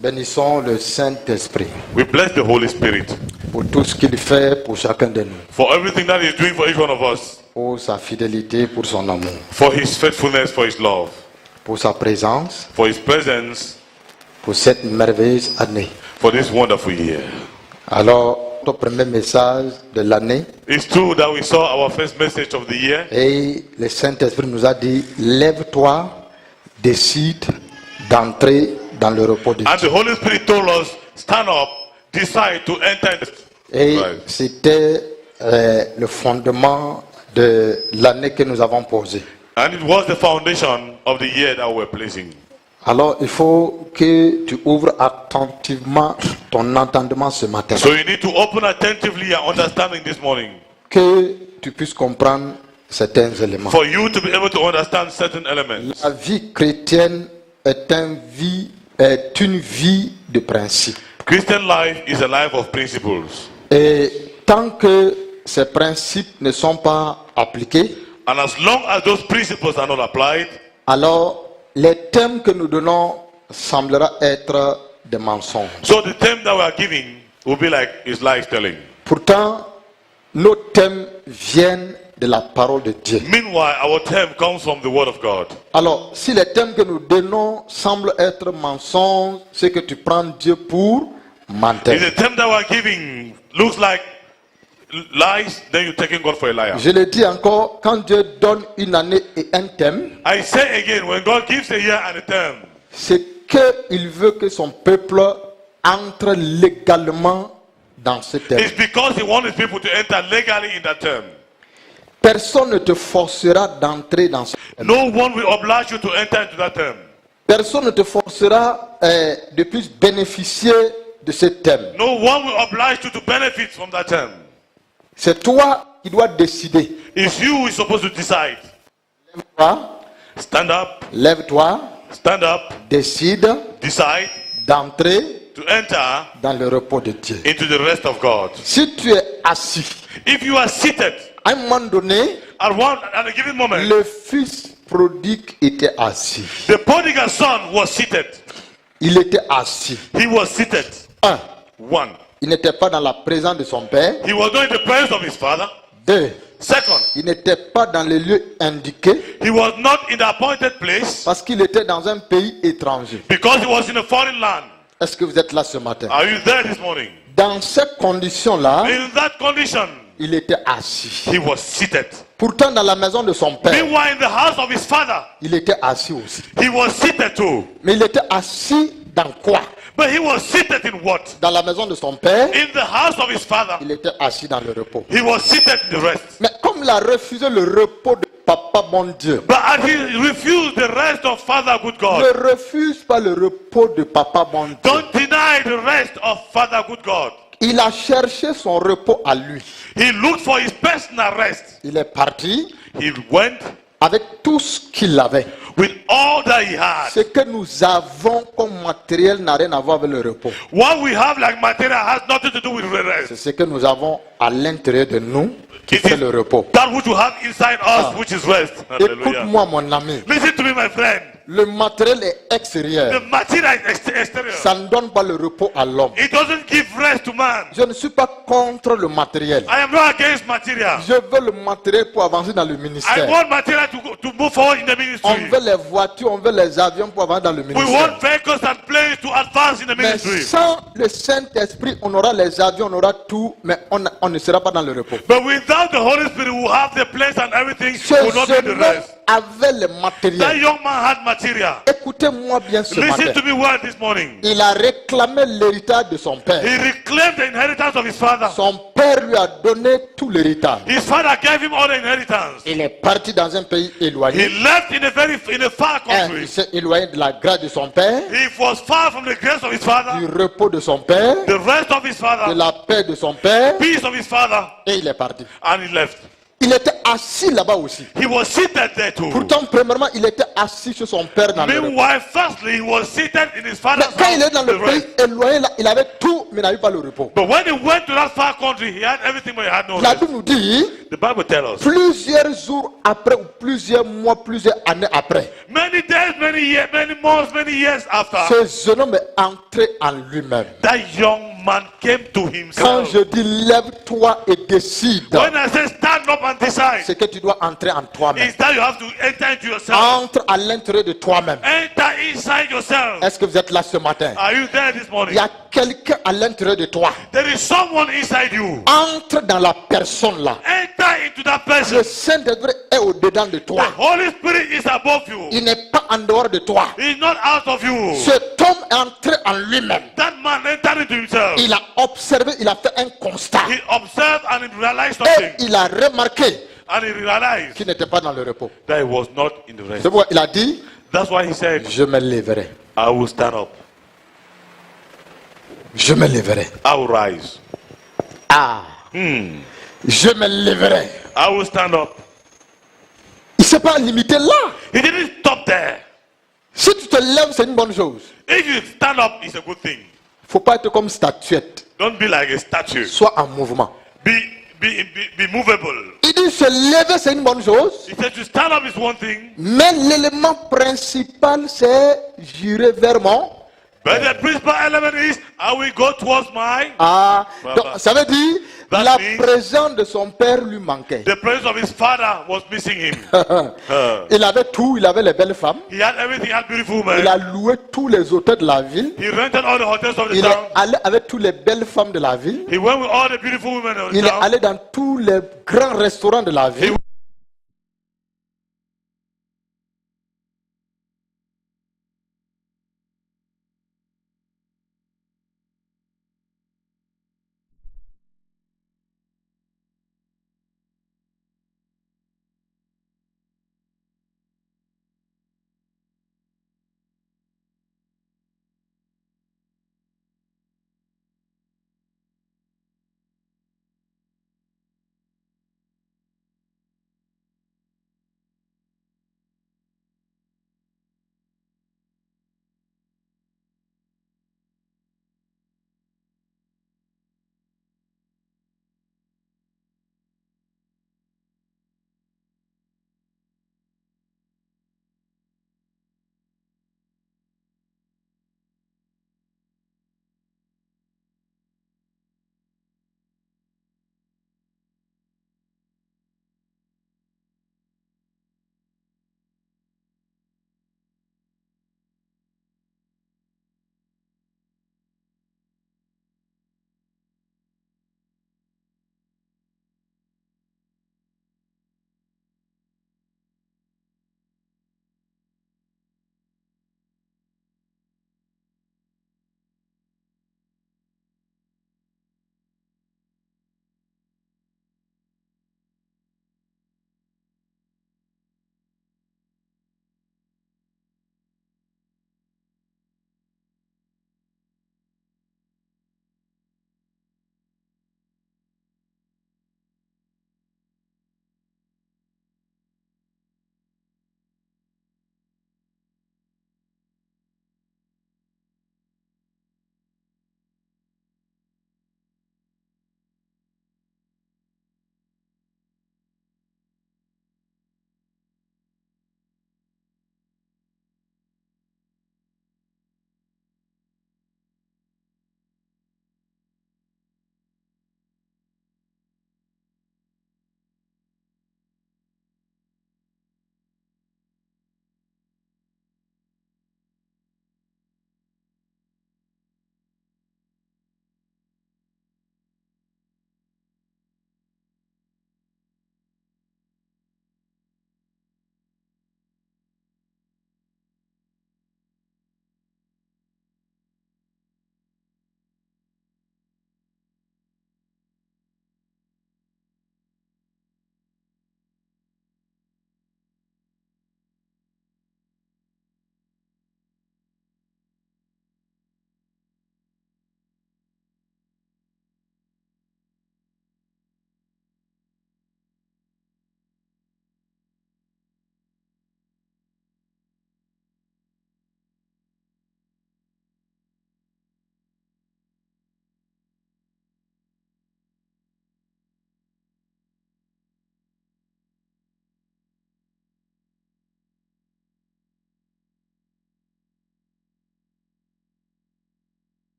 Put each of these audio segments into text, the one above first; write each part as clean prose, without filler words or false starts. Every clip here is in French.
Bénissons le Saint-Esprit We bless the Holy Spirit pour tout ce qu'il fait pour chacun de nous, for everything that He's doing for each one of us, pour sa fidélité, pour son amour, for His faithfulness, for His love, pour sa présence, for His presence, pour cette merveilleuse année. for this wonderful year. Alors, notre premier message de l'année, It's true that we saw our first message of the year, et le Saint-Esprit nous a dit, lève-toi, décide d'entrer dans le repos de and the Dieu. Holy Spirit told us, stand up, decide to enter. Et Right. c'était le fondement de l'année que nous avons posé. And it was the foundation of the year that we're placing. Alors, il faut que tu ouvres attentivement ton entendement ce matin. So you need to open attentively your understanding this morning Que tu puisses comprendre certains éléments. for you to be able to understand certain elements. La vie chrétienne est une vie de principes. Christian life is a life of principles. Et tant que ces principes ne sont pas appliqués, And as long as those principles are not applied, alors les thèmes que nous donnons semblera être des mensonges. so the term that we are giving will be like is life telling. Pourtant, nos thèmes viennent de la parole de Dieu. Meanwhile, our term comes from the word of God. Alors, si les thèmes que nous donnons semblent être mensonges, c'est que tu prends Dieu pour menteur. If the term that we are giving looks like lies, then you're taking God for a liar. Je le dis encore, quand Dieu donne une année et un thème, I say again, when God gives a year and a term, c'est qu'il veut que son peuple entre légalement dans ce thème. it's because He wants His people to enter legally in that term. Personne ne te forcera d'entrer dans ce thème. No one will oblige you to enter into that term. Personne ne te forcera de plus bénéficier de ce thème. No one will oblige you to benefit from that term. C'est toi qui dois décider. It's you who is supposed to decide. Toi, Stand up, lève-toi, stand up, décide decide d'entrer to enter dans le repos de Dieu. into the rest of God. Si tu es assis, If you are seated à un moment donné, at a given moment, le fils prodigue était assis. the prodigal son was seated. Il était assis. He was seated. Un, One, il n'était pas dans la présence de son père. he was not in the presence of his father. Deux, Second, il n'était pas dans le lieu indiqué he was not in the appointed place parce qu'il était dans un pays étranger. because he was in a foreign land. Est-ce que vous êtes là ce matin? Are you there this morning? Dans ces conditions-là, In that condition, il était assis. he was seated. Pourtant, dans la maison de son père, Meanwhile, in the house of his father, il était assis aussi. he was seated too. Mais il était assis dans quoi? But he was seated in what? Dans la maison de son père, In the house of his father, il était assis dans le repos. he was seated in the rest. Mais comme il a refusé le repos de Papa bon Dieu, But as he refused the rest of Father good God, ne refuse pas le repos de Papa bon Dieu. don't deny the rest of Father good God. Il a cherché son repos à lui. He looked for his personal rest. Il est parti He went avec tout ce qu'il avait. with all that he had. Ce que nous avons comme matériel n'a rien à voir avec le repos. What we have like material has nothing to do with the C'est rest. ce que nous avons à l'intérieur de nous qui It fait is le repos. that which you have inside us, which is rest. Hallelujah. Écoute-moi mon ami. Listen to me, my friend. Le matériel est extérieur. The material is exterior. Ça ne donne pas le repos à l'homme. It doesn't give rest to man. Je ne suis pas contre le matériel. I am not against material. Je veux le matériel pour avancer dans le I ministère. want material to move forward in the On ministry. veut les voitures, on veut les avions pour avancer dans le We ministère. want vehicles and planes to advance in the Mais ministry. sans le Saint-Esprit, on aura les avions, on aura tout, mais on ne sera pas dans le repos. But without the Holy Spirit, we will have the place and everything. Ce Will not be jeune the homme rest. avait le That matériel. young man had material. Écoutez-moi bien ce Listen matin. to me well this morning. Il a réclamé l'héritage de son père. He reclaimed the inheritance of his father. Son père lui a donné tout l'héritage. His father gave him all the inheritance. Il est parti dans un pays He éloigné. left in a far Il country. s'est éloigné de la grâce de son père, He was far from the grace of his du father, repos de son père, the rest of his de father, la paix de son père, peace of his father, et il est parti. and he left. il était assis là-bas aussi. He was seated there too. Pourtant, premièrement, il était assis sur son père dans le repos. Meanwhile, firstly, he was seated in his Mais father's quand il est dans house. le to pays rest. éloigné, là, il avait tout, mais il n'avait pas le repos. But when he went to that far country, he had everything, but he had no La rest. Bible nous dit, The Bible tells us. plusieurs jours après, ou plusieurs mois, plusieurs années après, Many days, many years, many months, many years after, ce jeune homme est entré en lui-même. that young man came to Quand himself. je dis lève-toi et décide, When I say stand up and decide, c'est que tu dois entrer en toi-même. is that you have to enter into yourself. Entre à l'intérieur de toi-même. Enter inside yourself. Est-ce que vous êtes là ce matin? Are you there this Il morning? y a quelqu'un à l'intérieur de toi. There is someone inside you. Entre dans la personne là. Enter into that person. Le Saint-Esprit est au-dedans de The toi. Holy Spirit is above you. Il n'est pas en dehors de toi. He's not out of you. Cet homme est entré en lui-même. That man entered into himself. Il a observé, il a fait un constat. He observed and he realized Et something. il a remarqué And he realized qu'il n'était pas dans le repos. that he was not in the C'est rest. pourquoi il a dit, That's why he said, je me lèverai. I will stand up. Je me lèverai. I will rise. Ah, je me lèverai. I will stand up. Il ne s'est pas limité là. He didn't stop there. Si tu te lèves, c'est une bonne chose. If you stand up, it's a good thing. Il ne faut pas être comme statuette. Don't be like a statue. Sois en mouvement. Be movable. Il dit se lever, c'est une bonne chose. He said to stand up is one thing, Mais l'élément principal, c'est j'irai vers mon. but the principal element is I will go towards my. Ah, donc, ça veut dire That la means- présence de son père lui manquait. The presence of his father was missing him. Il avait tout, il avait les belles femmes. He had everything, he had beautiful Il a men. loué tous les hôtels de la ville. He rented all the hotels of the Il est town. allé avec toutes les belles femmes de la ville. He went with all the beautiful women of the Il est town. allé dans tous les grands restaurants de la ville.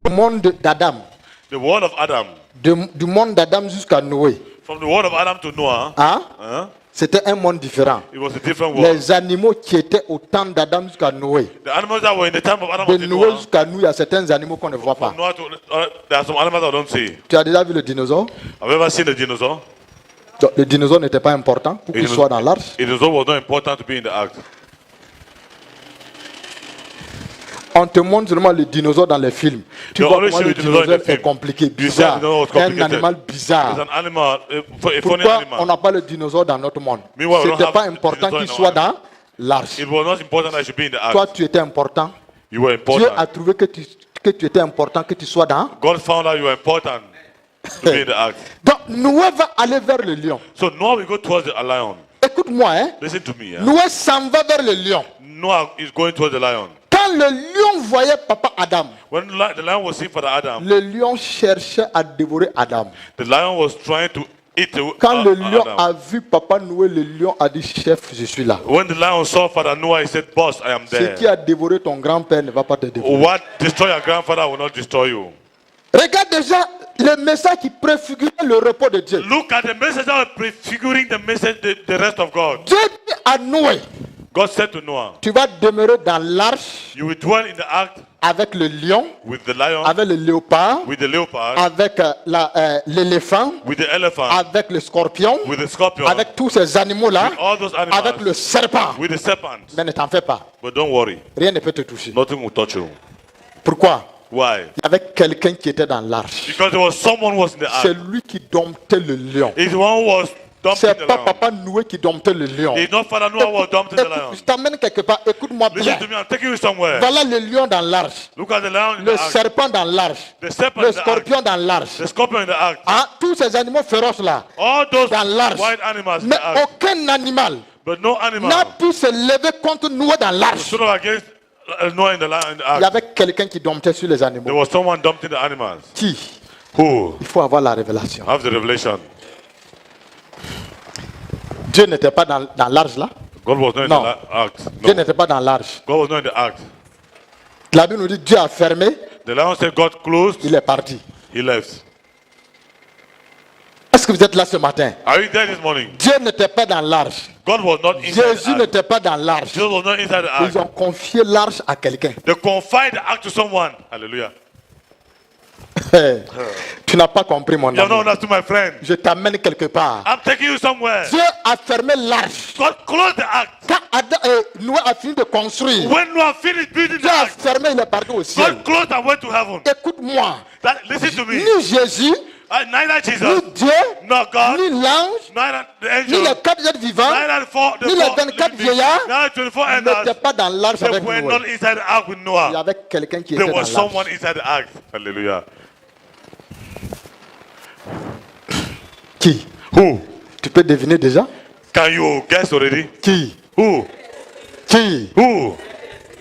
Le monde d'Adam, The world of Adam. du monde d'Adam jusqu'à Noé, From the world of Adam to Noah, hein, c'était un monde différent. it was a different world. Les animaux qui étaient au temps d'Adam jusqu'à Noé, The animals that were in the time of Adam de until Noé Noah, jusqu'à nous, il y a certains animaux qu'on ne voit pas. from Noah to, there are some animals I don't see. Tu as déjà vu le dinosaure? Have you ever seen the dinosaur? Donc, le dinosaure n'était pas important pour qu'il soit dans l'arche. The dinosaur was not important to be in the ark. On te montre seulement le dinosaure dans les films. Tu They vois always comment show le you the dinosaur in dinosaure the est film. compliqué, You see, the bizarre. dinosaur was Un complicated. animal It's bizarre. an animal, a funny Pourquoi on animal. n'a pas le dinosaure dans notre monde? Meanwhile, we don't C'était have pas important dinosaur qu'il in soit our dans l'arche. It was not important that I should be in the ark. Toi, tu étais important. You were Dieu important. a trouvé que tu étais important, que tu sois dans. God found out you were important to be in the ark. Donc, Noé va aller vers le lion. So Noah will go towards the lion. Écoute-moi, hein. Listen to me. Yeah? Noé s'en va vers le lion. Noah is going towards the lion. Quand le lion voyait papa Adam, When the lion was seeing Father Adam, le lion cherchait à dévorer Adam. the lion was trying to eat Quand le lion Adam. a vu papa Noé, le lion a dit, chef, je suis là. When the lion saw Father Noah, he said, Boss, I am Ce there. qui a dévoré ton grand-père ne va pas te dévorer. What destroy your grandfather will not destroy you. Regarde déjà le message qui préfigurait le repos de Dieu. Look at the message that was prefiguring the message, the rest of God. Dieu dit à Noé, God said to Noah, tu vas demeurer dans l'arche you will dwell in the ark avec le lion, with the lion, avec le léopard, with the leopard, avec l'éléphant, with the elephant, avec le scorpion, with the scorpion, avec tous ces animaux-là, with all those animals, avec le serpent. with the serpent. Mais ne t'en fais pas. But don't worry, Rien ne peut te toucher. nothing will touch you. Pourquoi? Why? Il y avait quelqu'un qui était dans l'arche. Because there was someone who was in the C'est ark. lui qui domptait le lion. It's the one who was dumping C'est the pas lion. papa Noé qui domptait le lion. It's not Father Noah who was dumping the lion. Je t'amène quelque part. Écoute-moi bien. Listen to me, I'm taking you somewhere. Voilà le lion dans l'arche. Look at the lion in Le the ark, serpent dans l'arche. the serpent Le in the ark, scorpion dans l'arche. the scorpion in the ark, Hein? Tous ces animaux féroces là. all those Dans l'arche. wild animals in Mais the ark. aucun animal But no n'a animal pu se lever contre Noé dans l'arche. stood up against Noah in the Il y ark. avait quelqu'un qui domptait sur les There animaux. was someone dumping the animals. Qui? Who? Il faut avoir la révélation. Have the revelation. Dieu n'était pas dans l'arche là. God was not in No. the ark. Dieu No. n'était pas dans l'arche. God was not in the ark. La Bible nous dit Dieu a fermé, The lion said God closed, il est parti. he left. Est-ce que vous êtes là ce matin? Are you there this morning? Dieu n'était pas dans l'arche. God was not inside Jésus the ark. n'était pas dans l'arche. Jesus was not inside the Ils ark. ont confié l'arche à quelqu'un. They confide the ark to someone. Hallelujah. Tu n'as pas compris mon You have not ami. understood, my friend. Je t'amène quelque part. I'm taking you somewhere. Dieu a fermé l'arche. God closed the ark. Quand Noé a fini de construire, When Noah finished building the Dieu a ark, fermé, il est parti au ciel. God closed and went to heaven. Écoute-moi. Listen to me. Ni Jésus, Neither ni Jesus, Dieu, nor God, ni l'ange, neither the ni les angel, 4 êtres vivants neither the ni les 24 vieillards neither 24 n'étaient elders, pas dans l'arche they avec were Noé. not inside the ark with Il y Noah. avait quelqu'un qui était There dans was someone l'arche. inside the ark. Hallelujah. Qui? Who? Tu peux deviner déjà? Can you guess already? Qui? Who? Qui? Who?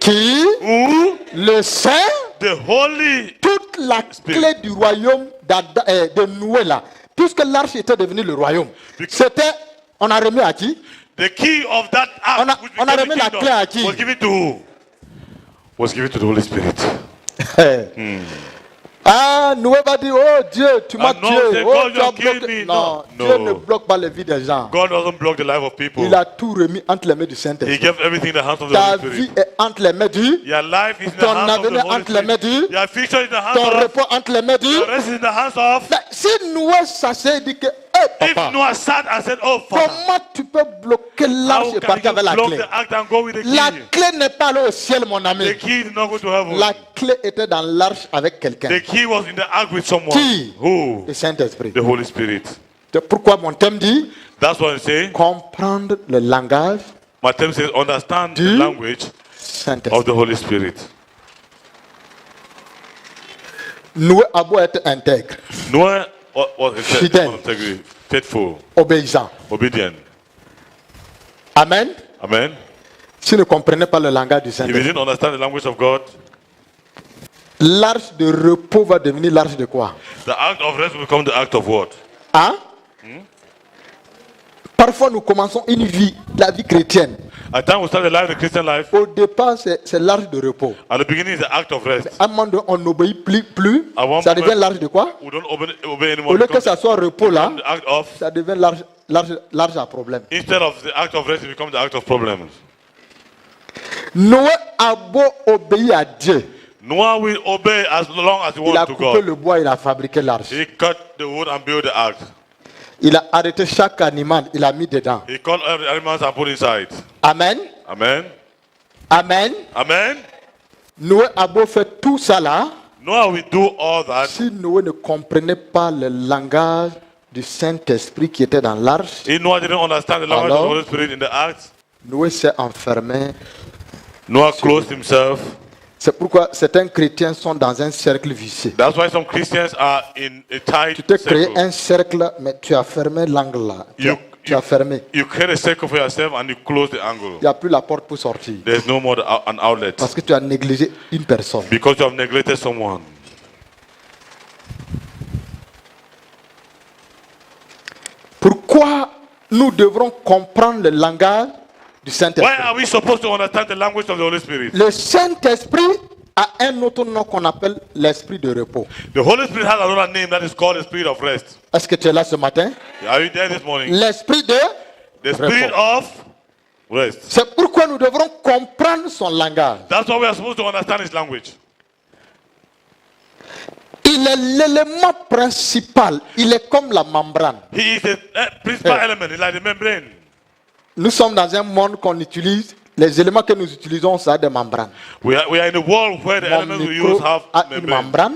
Qui? Who? Le Saint, The Holy. toute la clé du royaume de Noé là. Puisque l'arche était devenue le royaume. C'était, on a remis à qui? The key of that ark, On a- which on a became remis the la kingdom, clé à qui? was given to who? Was given to the Holy Spirit. Ah, Noé va dire, oh Dieu, tu m'as Ah non, tué. c'est Oh, God, tu as you have killed bloqué. me. Non, No. Dieu No. ne bloque pas la vie des gens. God doesn't block the life of people. Il a tout remis entre les mains du He Saint-Esprit. gave everything in the hands of the Ta Holy vie Spirit. est entre les mains du. Your life is in the Ton hands of the avenir Holy entre les mains Spirit. du. Your future is in the hands Ton of. repos entre les mains du. The rest is in the hands of. Mais si Noé s'asseyait et dit que, hé If papa, Noah sat and said, "Oh Father, comment tu peux bloquer l'arche how et can partir avec you la block clé? the ark and go with the La key? clé n'est pas allée au ciel, mon ami. The key did not go to heaven. La clé était dans l'arche avec quelqu'un. The key was in the ark with someone. Qui? Who? Le Saint-Esprit. The Holy Spirit. C'est pourquoi mon thème dit That's what I say. comprendre le langage My term says understand the Du- language Saint-Esprit. of the Holy Spirit. Noé a beau être intègre, Noah was Fidèle. integrity, faithful, obéissant. obedient. Amen. Amen. S'il ne comprenait pas le langage du If you Saint-Esprit, didn't understand the language of God, l'arche de repos va devenir l'arche de quoi? the act of rest will become the act of what? Hein? Parfois, nous commençons une vie, la vie chrétienne. At the time we start the life, the Christian life, Au départ, c'est l'arche de repos. at the beginning it's the act of rest. À un moment donné, on n'obéit plus. À un Ça moment- devient l'arche de quoi? We don't obey Au anymore. lieu que Because ça soit repos là, the act of, ça devient l'arche à problème. instead of the act of rest, it becomes the act of problems. Noé a beau obéir à Dieu. Noah will obey as long as he Il a wants to coupé God. le bois, il a fabriqué l'arche. He cut the wood and built the ark. Il a arrêté chaque animal, il a mis dedans. He called every animals and put inside. Amen. Amen. Amen. Amen. Noé a beau faire tout ça là. Noah will do all that. Si Noé ne comprenait pas le langage du Saint-Esprit qui était dans l'arche, If Noah didn't understand the language of Alors? the Holy Spirit in the ark, Noé s'est enfermé. Noah closed himself. C'est pourquoi certains chrétiens sont dans un cercle vicieux. That's why some Christians are in a tight Tu t'es créé circle. un cercle, mais tu as fermé l'angle là. Tu as fermé. You create a circle for yourself and you close the angle. Il n'y a plus la porte pour sortir. There's no more an outlet Parce que tu as négligé une personne. because you have neglected someone. Pourquoi nous devrons comprendre le langage du Why Saint-Esprit? are we supposed to understand the language of the Holy Spirit? Le Saint-Esprit a un autre nom qu'on appelle l'esprit de repos. The Holy Spirit has another name that is called the Spirit of Rest. Est-ce que tu es là ce matin? Are you there this morning? L'esprit de... The Spirit of Rest. C'est pourquoi nous devrons comprendre son langage. That's why we are supposed to understand His language. Il est l'élément principal. Il est comme la membrane. He is the principal element. He's like the membrane. Nous sommes dans un monde qu'on utilise. Les éléments que nous utilisons, ça a des membranes. We are in a world where the Mon elements we micro use have a une membrane. membrane.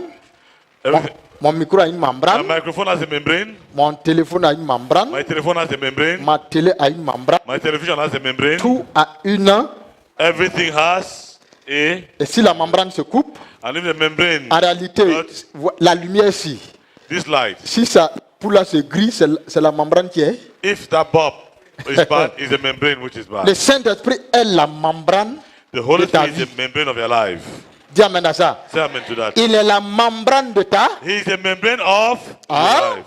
Everything. Mon micro a une My membrane. microphone has a membrane. Mon téléphone a une membrane. My telephone has a membrane. Ma télé a une membrane. My television has a membrane. Tout a une. Everything has a. Et si la membrane se coupe, And if the membrane, en réalité, la lumière ici, this light, si ça pour là se grille, c'est la membrane qui est. if that bulb is bad, is the membrane which is Le bad. Saint-Esprit est la membrane The Holy de ta Spirit is vie. the membrane of your life. Dis amen à ça. Say amen to that. Il est la membrane de ta. He is the membrane of Ah. your life.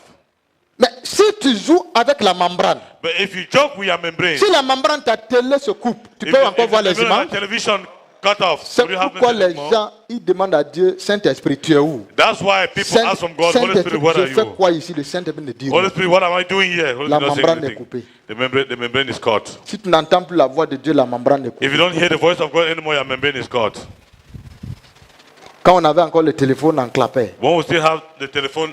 Mais si tu joues avec la membrane, But if you joke with your membrane, si la membrane de ta télé se coupe, tu if peux the- encore if voir the les membrane of images. your television cut off, C'est would you have pourquoi message les more? gens ils demandent à Dieu, Saint-Esprit, tu es où? That's why people ask from God, Holy Spirit, Saint-Esprit, where je are fais you? quoi ici? Le Saint-Esprit ne dit Holy rien. Spirit, what am I doing here? Holy La Spirit not saying membrane est anything. coupée. The membrane is cut. Si tu n'entends plus la voix de Dieu, la membrane est coupée. If you don't hear the voice of God anymore, your membrane is cut. Quand on avait encore le téléphone en clapet. When we still have the telephone,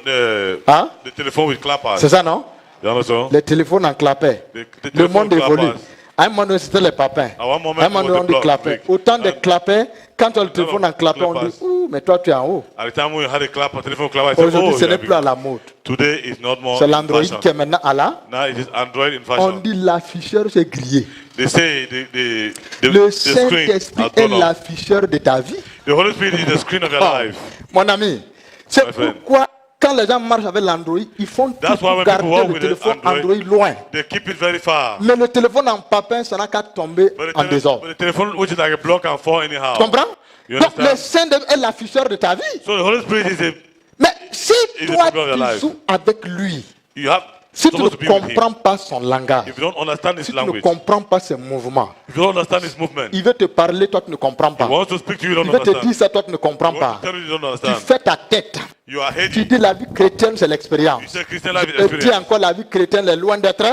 Hein? the telephone with clappers. C'est ça, non? You understand? Les téléphones en clapet. The Le telephone monde évolue. clappers. À un moment donné, c'était les papins. À un moment, À un moment donné, on it dit was the clapet. block. Autant de And- clapets, quand on a le téléphone en clapet, on dit, clappers. ouh, mais toi, tu es en haut. At the time when you had a clapper, telephone clapper, I said, Aujourd'hui, oh, ce yeah, n'est plus à la mode. today is not more C'est in l'Android fashion. qui est maintenant à la. Now it is Android in On fashion. dit l'afficheur s'est grillé. They say Le the screen Saint-Esprit has est gone off. l'afficheur de ta vie. The Holy Spirit is the screen of your Ah, life. mon ami, c'est My friend. pourquoi quand les gens marchent avec l'Android, ils font tout That's why pour when garder people walk le with the téléphone Android, Android loin. They keep it very far. Mais le téléphone en papin, ça n'a qu'à tomber en désordre. But the telephone, which is like a block, can fall anyhow. Tu comprends? You Donc le understand? Saint-Esprit est l'afficheur de ta vie. So the Holy Spirit is Mais si It's toi the problem of your tu life. joues avec lui, you have si tu ne supposed to be with him. comprends pas son langage, If you don't understand his si tu ne language, comprends pas ses mouvements, if you don't understand his movement, il veut te parler, toi tu ne comprends he pas. wants to speak to you, you Il don't veut te understand. dire ça, toi tu ne comprends He wants pas. to tell you, you don't Tu understand. fais ta tête. You are Tu hating. dis la vie chrétienne, c'est l'expérience. You say Christian life is Et dis experience. encore la vie chrétienne est loin d'être.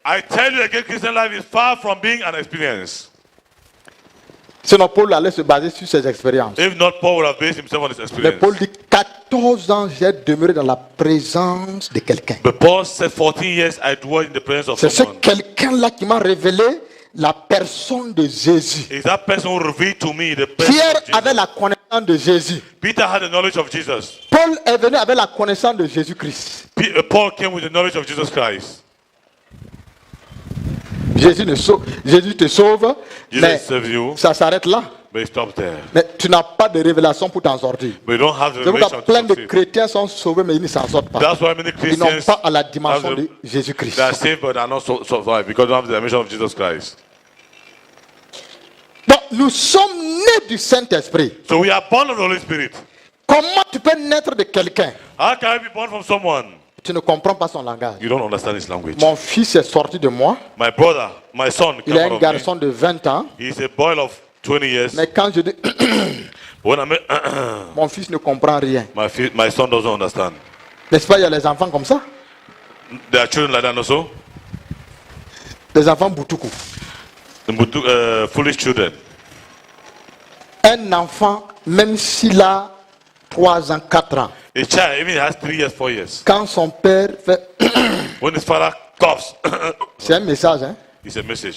I tell you again, Christian life is far from being an experience. Sinon, Paul allait se baser sur ses expériences. If not, Paul would have based himself on his Mais experience. Paul dit 14 ans, j'ai demeuré dans la présence de quelqu'un. But Paul said, 14 years I dwell in the presence of C'est ce someone. quelqu'un-là qui m'a révélé la personne de Jésus. Is that person who revealed to me the person Pierre of Jesus? avait la connaissance de Jésus. Peter had the knowledge of Jesus. Paul est venu avec la connaissance de Jésus-Christ. Paul came with the knowledge of Jesus Christ. Jésus te sauve, Jesus mais saves you, ça s'arrête là. but it stops there. Mais tu n'as pas de révélation pour t'en sortir. But you don't have the C'est pourquoi revelation plein to de succeed. chrétiens sont sauvés, mais ils ne s'en sortent pas. That's why many Ils n'ont Christians pas à la dimension have de the- Jésus-Christ. they are saved but are not survived because they don't have the dimension of Jesus Christ. Donc, nous sommes nés du Saint-Esprit. So we are born of the Holy Spirit. Comment tu peux naître de quelqu'un? How can I be born from someone? Tu ne comprends pas son langage. You don't understand his language. Mon fils est sorti de moi. My brother, my son, Il came est out un of garçon de 20 ans. me. He's a boy of 20 years. Mais quand je dis When I mean, mon fils ne comprend rien. my son doesn't understand. N'est-ce pas, il y a les enfants comme ça? There are children like that also. Les enfants boutoukou. Foolish children. Un enfant, même s'il a 3 ans, 4 ans, A child, even he has 3 years, 4 years. quand son père fait... When his father coughs, C'est un message, hein? it's a message.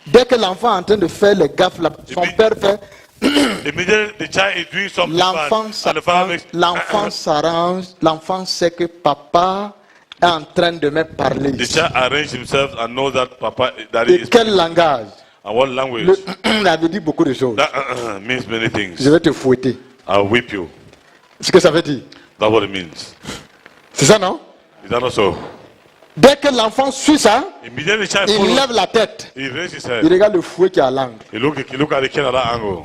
Dès que l'enfant est en train de faire les gaffes, son père fait... Immediately the child is doing something bad, and the father makes... L'enfant s'arrange, l'enfant sait que papa est en train de me parler. The ici. child arranges himself and knows that papa, daddy De is... quel langage? And what language? Il avait dit beaucoup de choses. That means many Je things. vais te fouetter. I'll whip you. Ce que ça veut dire. That's what it means. C'est ça, non? Is that not so? Dès que l'enfant suit ça, Immediately the child il follows. lève la tête. He raises his Il head. regarde le fouet qui est à l'angle. He look at the kid at that angle.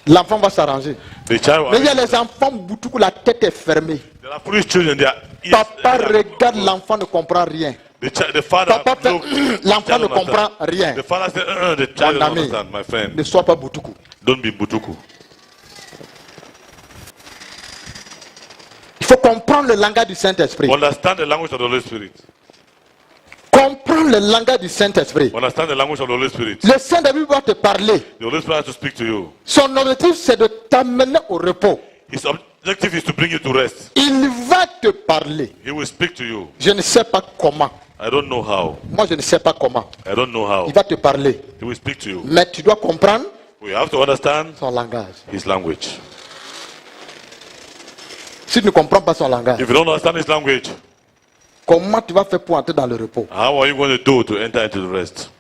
L'enfant va s'arranger. The child. Mais il y a les enfants boutoukou, la tête est fermée. There are foolish children. They are. Papa regarde, l'enfant ne comprend rien. The father. Papa fait, look, l'enfant ne child understand. comprend rien. The father said, the child Mon doesn't ami, understand, my friend. ne sois pas boutoukou. Don't be butuku. Il faut comprendre le langage du Saint-Esprit. Understand the language of the Holy Spirit. Comprendre le langage du Saint-Esprit. Understand the language of the Holy Spirit. Le Saint-Esprit va te parler. The Holy Spirit has to speak to you. Son objectif, c'est de t'amener au repos. His objective is to bring you to rest. Il va te parler. He will speak to you. Je ne sais pas comment. I don't know how. Moi, je ne sais pas comment. I don't know how. Il va te parler. He will speak to you. Mais tu dois comprendre We have to understand son langage. his language. Si tu ne comprends pas son langage, If you don't understand his language, comment tu vas faire pour entrer dans le repos? how are you going to do to enter into the rest?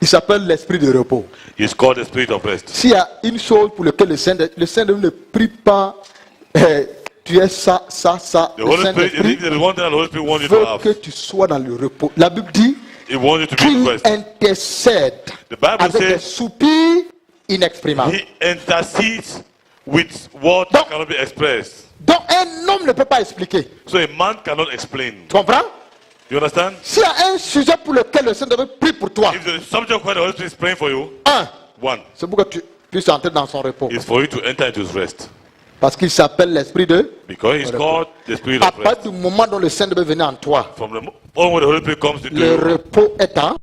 Il s'appelle l'esprit de repos. It's called the spirit of rest. S'il y a une chose pour laquelle le Saint-Esprit ne prie pas, tu es ça. The Le Holy Spirit, Saint-Esprit there is one thing that the Holy Spirit wants you to veut que have. tu sois dans le repos. La Bible dit He wants you to be in qu'il rest. intercède The Bible avec des says soupirs inexprimables. he intercedes with what Donc- cannot be expressed. Donc un homme ne peut pas expliquer. So a man cannot explain. Tu comprends? You understand? S'il y a un sujet pour lequel le Saint-Esprit prie pour toi, If the subject where the Holy Spirit is praying for you, one c'est pour que tu puisses entrer dans son repos. is for you to enter into his rest. Parce qu'il s'appelle l'esprit de... Because he's called the spirit À of rest. partir du moment dont le Saint-Esprit venait en toi, From the moment when the Holy Spirit comes into le you, repos est en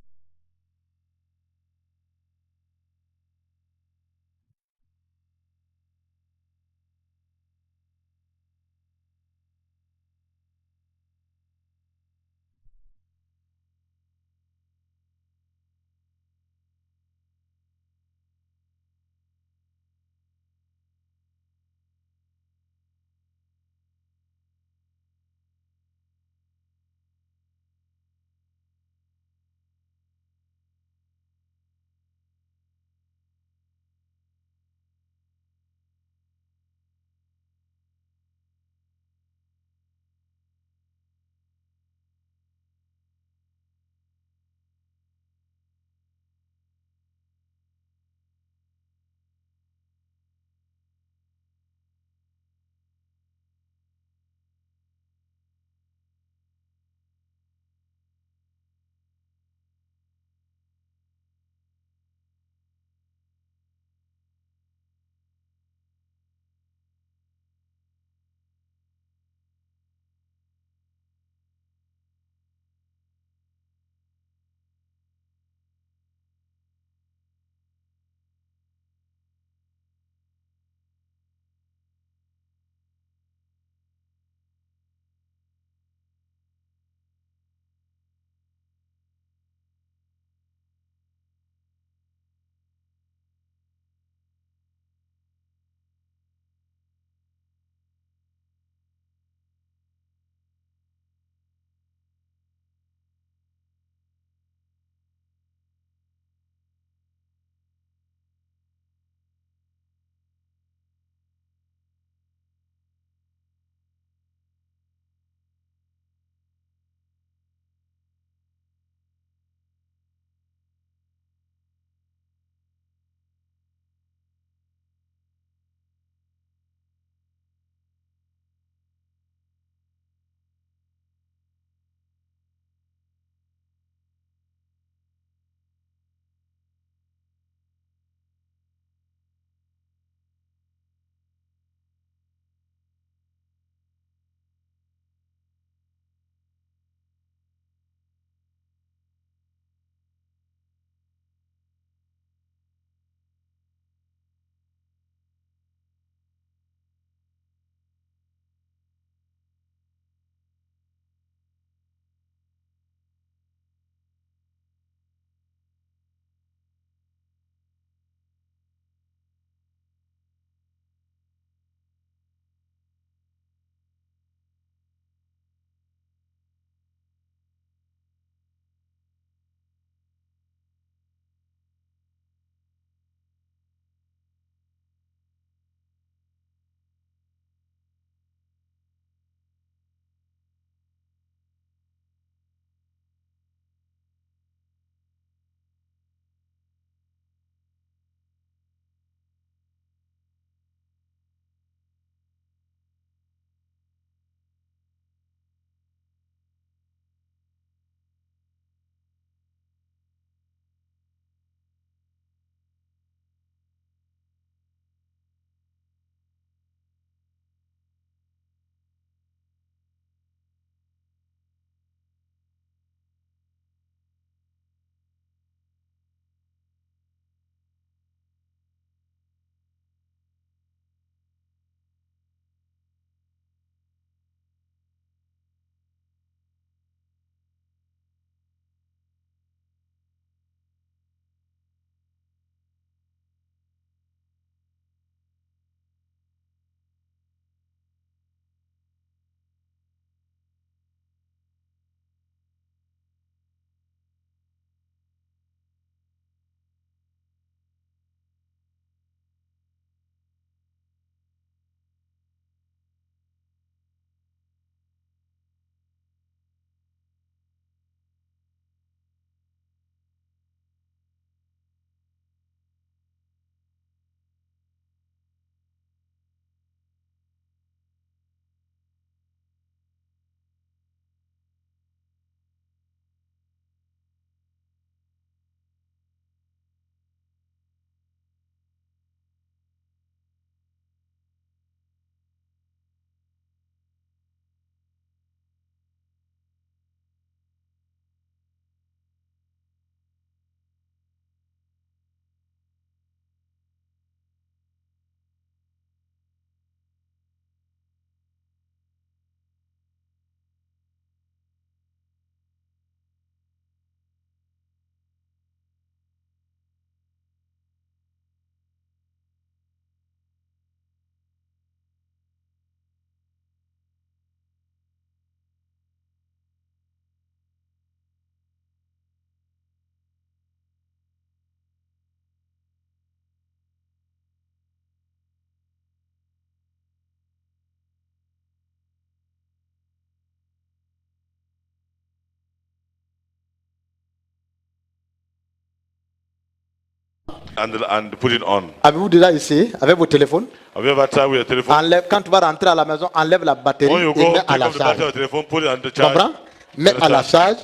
and put it on. Avez-vous déjà essayé avec vos téléphones? Have you ever tried with your telephone? Enlève, quand tu vas rentrer à la maison, enlève la batterie When you et go, mets take à la off the battery charge. of the telephone, put it on the Tu charge. comprends? Mets à la charge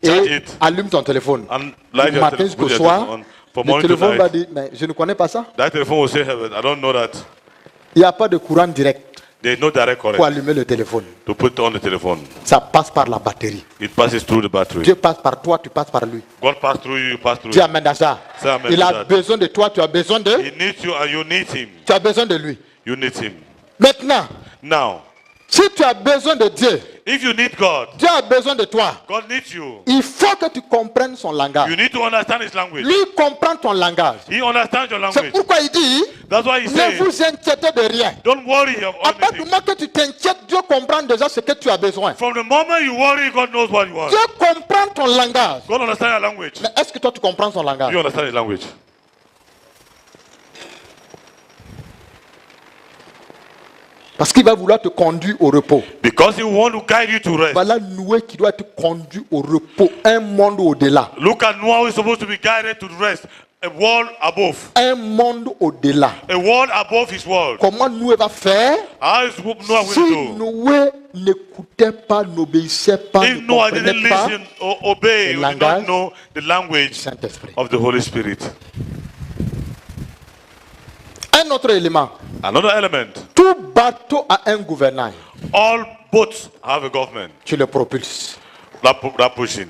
Charge et it. allume ton téléphone. And light Du your matin telephone, jusqu'au put your soir, telephone on. From le morning to téléphone va night. dire, mais je ne connais pas ça. That telephone will say, I don't know that. Il n'y a pas de courant direct There is no direct pour current allumer le téléphone. to put on the telephone. Ça passe par la batterie. It passes through the battery. Dieu passe par toi, tu passes par lui. God pass through you, you pass through Tu him. amènes à ça. Ça amène Il à a ça. besoin de toi, tu as besoin de, He needs you and you need him. tu as besoin de lui. You need him. Maintenant, Now, si tu as besoin de Dieu, if you need God, Dieu a besoin de toi. God needs you. Il faut que tu comprennes son langage. You need to understand his language. Lui comprend ton langage. He understands your C'est language. pourquoi il dit, That's why he ne says, vous inquiétez de rien. don't worry of À partir du anything. moment que tu t'inquiètes, Dieu comprend déjà ce que tu as besoin. From the moment you worry, God knows what you want. Dieu comprend ton langage. God understands your language. Mais est-ce que toi tu comprends son Do langage? you understand his language? Parce qu'il va vouloir te conduire au repos. Because he wants to guide you to rest. Voilà Noé qui doit être conduit au repos. Un monde au-delà. Look at Noah who is supposed to be guided to rest. A world above. Un monde au-delà. A world above his world. Comment Noé va faire? How is Noah Si going to do? Noé n'écoutait pas, n'obéissait pas, If ne Noah comprenait didn't pas listen or obey, the or did not language know the du language Saint-Esprit. of the Holy Spirit. Un autre élément. Another element. Tout bateau a un gouvernail. All boats have a government Tu le propulses. that pushing.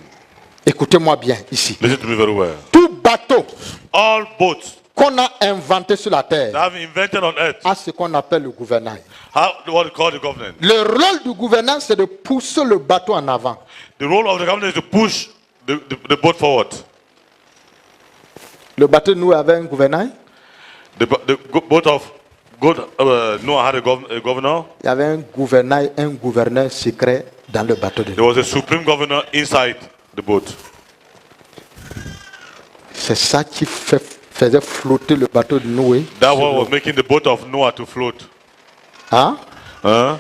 Écoutez-moi bien ici. Listen to me very well. Tout bateau All boats qu'on a inventé sur la that terre have invented on earth a ce qu'on appelle le gouvernail. have what we call the government. Le rôle du gouvernail, c'est de pousser le bateau en avant. The role of the government is to push the boat forward. Le bateau de Noé avait un gouvernail. Boat of Noah had a governor. Il y avait un gouvernail, un gouverneur secret dans le bateau de There Noé. was a supreme governor inside the boat. C'est ça qui faisait flotter le bateau de Noé. That sur one l'eau. was making the boat of Noah to float. Hein? Huh?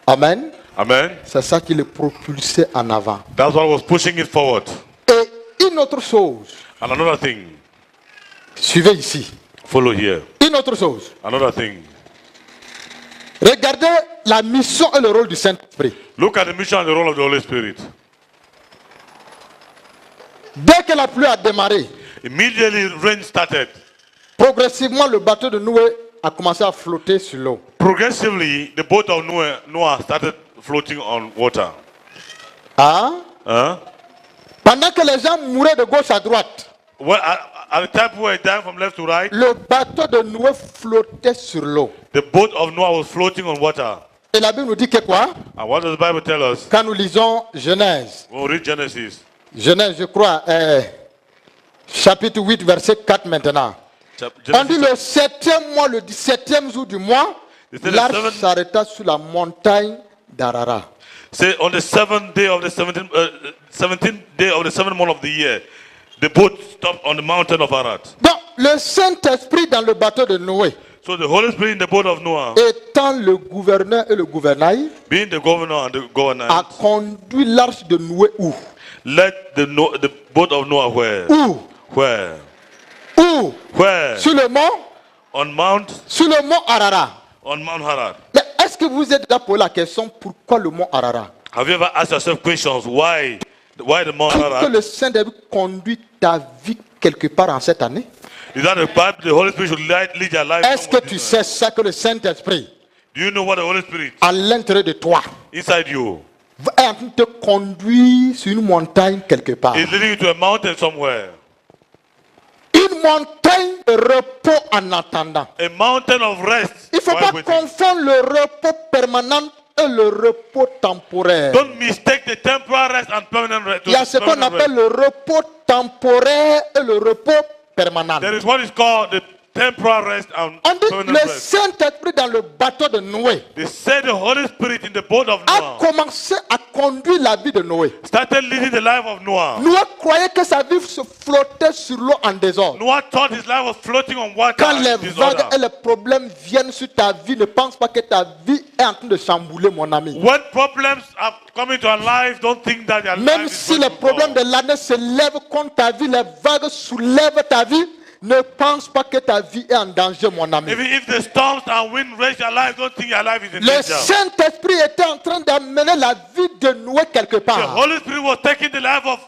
Amen. Amen. C'est ça qui le propulsait en avant. That's what was pushing it forward. Et une autre chose. And another thing, Suivez ici. follow here. Une autre chose. Another thing. Regardez la mission et le rôle du Saint-Esprit. Look at the mission and the role of the Holy Spirit. Dès que la pluie a démarré, Immediately rain started. progressivement le bateau de Noé a commencé à flotter sur l'eau. Progressively, the boat of Noah started floating on water. Hein? Huh? Pendant que les gens mouraient de gauche à droite, Well, at the time we were dying from left to right, le bateau de Noé flottait sur l'eau. the boat of Noah was floating on water. Et la Bible nous dit que quoi? And what does the Bible tell us? Quand nous lisons Genèse, When we read Genesis, Genèse je crois, chapitre 8, verset 4 maintenant. On dit le 7e mois, le 17e jour du mois, Is it the l'arche seventh- s'arrêta sur la montagne d'Arara. say on the 7th day of the 17th day of the 7th month of the year, the boat stopped on the mountain of Arad. Donc, le Saint-Esprit dans le bateau de Noé, So the Holy Spirit in the boat of Noah, étant le gouverneur et le gouvernail, being the governor and the governor, a conduit l'arche de Noé où? led the boat of Noah where? Où? Where? Où? Where? Sur le mont? On Mount Arara. Harad. Mais est-ce que vous êtes déjà posé la question pourquoi le mont Arara? Have you ever asked yourself questions why the Mount Est-ce que Harad? le Saint-Esprit conduit ta vie quelque part en cette année? Is that the Bible? The Holy Spirit should lead your life. Est-ce que somewhere tu different? sais ça que le Saint-Esprit, Do you know what the Holy Spirit à l'intérieur de toi, inside you est en train de te conduire sur une montagne quelque part? is leading you to a mountain somewhere? Une montagne de repos en attendant. A mountain of rest. Il ne faut while pas waiting. confondre le repos permanent et le repos temporaire. Don't mistake the temporary rest and permanent rest. Il y a ce qu'on appelle le repos temporaire et le repos permanent. There is what is called the temporal rest and On dit permanent le rest. Saint-Esprit dans le bateau de Noé They said the Holy Spirit in the boat of a Noah commencé à conduire la vie de Noé. started leading the life of Noah. Noé croyait que sa vie se flottait sur l'eau en désordre. Noah thought his life was floating on water. Quand in les disorder. vagues et les problèmes viennent sur ta vie, ne pense pas que ta vie est en train de chambouler, mon ami. When problems are coming to our life, don't think that your Même life is si going les to problèmes fall. de l'année se lèvent contre ta vie, les vagues soulèvent ta vie, Ne pense pas que ta vie est en danger, mon ami. Even if the storms and wind rage your life, don't think your life is in Le danger. Saint-Esprit était en train d'amener la vie de Noé quelque The part. Holy Spirit was taking the life of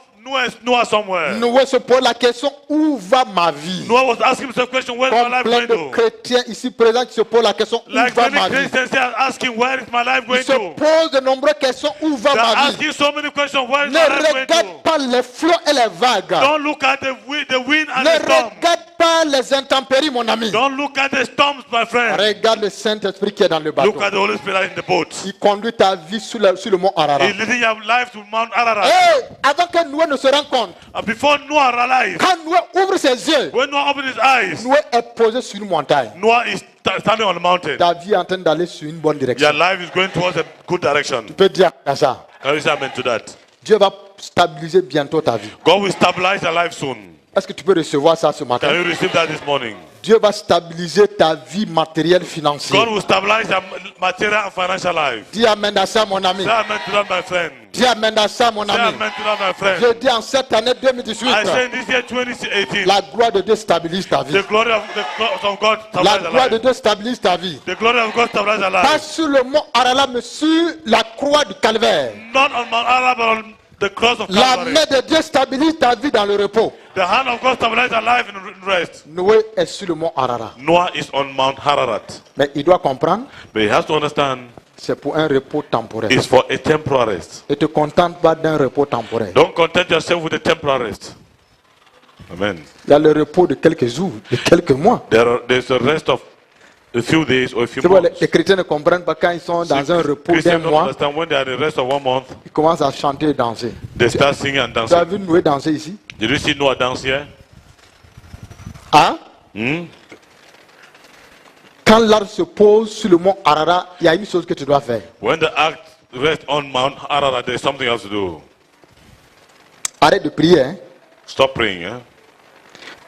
Noah somewhere. Noé se pose la question, où va ma vie? Noah was asking himself the question, where is my Comme life plein going de to? chrétiens ici présents qui se posent la question, où Like va many ma vie? Christians, they are asking, where is my life Ils going se to? posent de nombreuses questions, où va They are ma vie? asking so many questions, where is Ne my life going regarde to? pas les flots et les vagues. Don't look at the wind and Ne the storm. regarde pas les intempéries, mon ami. Don't look at the storms, my friend. Regarde le Saint-Esprit qui est dans le bateau. Look at the Holy Spirit in the boat. Il conduit ta vie sur le mont Ararat. He's leading your life to Mount Ararat. Hey, avant que Noé ne se rende compte, And before Noah realized, quand Noé ouvre ses yeux, when Noah opened his eyes, Noé est posé sur une montagne. Noah is standing on the mountain. Ta vie est en train d'aller sur une bonne direction. Your life is going towards a good direction. Tu peux dire à ça. Can you say amen to that? Dieu va stabiliser bientôt ta vie. God will stabilize your life soon. Est-ce que tu peux recevoir ça ce matin? Can you receive that this morning? Dieu va stabiliser ta vie matérielle financière. God will stabilize your material and financial life. Dis amen à ça, mon ami. Say amen to that, my friend. Dis amen à ça, mon Say ami. amen to that, my friend. Je dis en cette année 2018, I say in this year 2018, la gloire de Dieu stabilise ta vie. the glory of God La stabilize your gloire de life. Dieu stabilise ta vie. The glory of God stabilize your Pas life. sur le mont Ararat, mais sur la croix du calvaire. Not on Mount Ararat, but on the cross of La Calvary. main de Dieu stabilise ta vie dans le repos. The hand of God stabilize your life in rest. Noé est sur le mont Ararat. Noah is on Mount Ararat. Mais il doit comprendre, But he has to understand c'est pour un repos temporaire. it's for a temporary rest. Ne te contente pas d'un repos temporaire. Don't content yourself with a temporary rest. Amen. Il y a le repos de quelques jours, de quelques mois. There's a rest of a few days or a few C'est pourquoi months. les chrétiens ne comprennent pas quand ils sont dans un repos d'un Christians don't mois, understand when they are in the rest of 1 month, ils commencent à chanter et danser. they start singing and Tu as dancing. vu Noé danser ici? Did you see Noah dance here? Hein? Hmm? Quand l'arbre se pose sur le mont Ararat, il y a une chose que tu dois faire. When the ark rests on Mount Ararat, there's something else to do. Arrête de prier. Hein? Stop praying. Eh?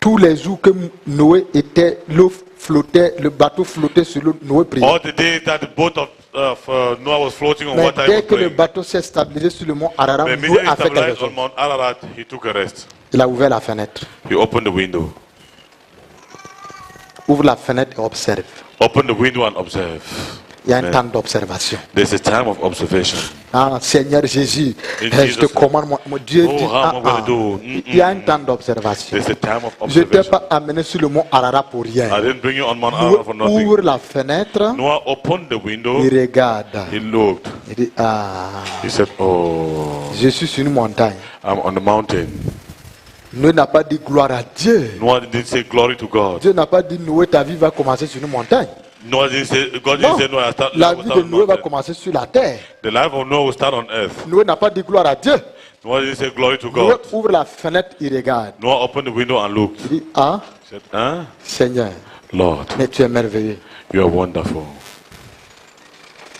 Tous les jours que Noé était, l'eau flottait, le bateau flottait sur l'eau, Noé priait. All the days that the boat of Noah was floating on Mais water, he dès was que le praying. bateau s'est stabilisé sur le mont Ararat, But Noé immediately a fait quelque stabilized chose. on Mount Ararat, he took a rest. Il a ouvert la fenêtre. He opened the window. Ouvre la fenêtre et observe. Open the window and observe. Il y a un Amen. temps d'observation. There's a time of observation. Ah, Seigneur Jésus, In je te Jesus' commande, mon Dieu, Oh, dit, how am I gonna do? il y a un temps d'observation. There's a time of Je ne t'ai observation. pas amené sur le mont Ararat pour rien. I didn't bring you on Mount Noé Ararat for nothing. ouvre la fenêtre, Noah opened the window. il regarde. He looked. Il dit, ah, He said, "Oh, je suis sur une montagne. I'm on the mountain." Noé n'a pas dit gloire à Dieu. Noah didn't say glory to God. Dieu n'a pas dit Noé, ta vie va commencer sur une montagne. Noah didn't say, God Non. didn't say Noah start, La will vie start de on Noé va mountain. commencer sur la terre. The life of Noah will start on earth. Noé n'a pas dit gloire à Dieu. Noah didn't say glory to Noé God. ouvre la fenêtre, il regarde. Noah opened the window and looked. Il dit, ah, He said, "Huh? Seigneur, Lord, mais tu es merveilleux. you are wonderful."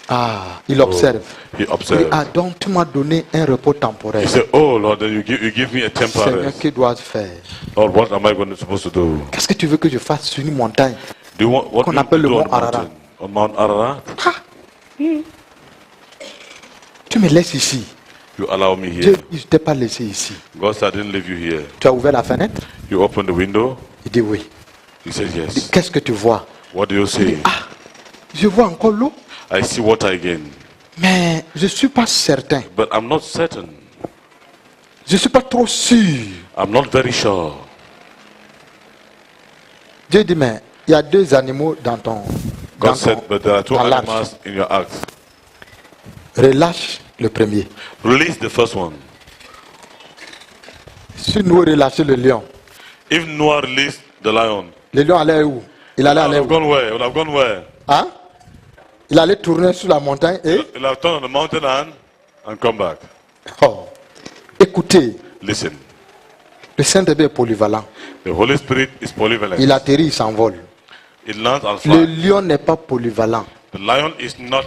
Ah, il observe. He Il dit, observed. ah, donc tu m'as donné un repos temporaire. He said, "Oh Lord, then you give me a temporary Seigneur, rest. que dois-je faire? Lord, what am I supposed to do? Qu'est-ce que tu veux que je fasse sur une montagne? Do you want what Qu'on do you appelle le do on mont Ararat. mountain? On Mount Ararat? Tu me laisses ici. You allow me Dieu, here. je ne t'ai pas laissé ici. God said, I didn't leave you here. Tu as ouvert la fenêtre? You opened the window. Il dit oui. He said, Il dit, yes. qu'est-ce que tu vois? What do you say? Je vois encore l'eau, I see water again, mais je ne suis pas certain. but I'm not certain. Je ne suis pas trop sûr. I'm not very sure. Dieu dit, mais il y a deux animaux dans ton, dans God said, but there are two dans l'arche. animals in your axe. Relâche le premier. Release the first one. Si nous relâchons le lion, If Noah released the lion, le lion allait où? Il it allait would aller have où? gone where? It would have gone where? Hein? Il allait tourner sur la montagne et... It would have turned on the mountain and come back. Oh. Écoutez, Listen, le Saint-Esprit est polyvalent. the Holy Spirit is polyvalent. Il atterrit, il s'envole. It lands and Le flies. lion n'est pas polyvalent. The lion is not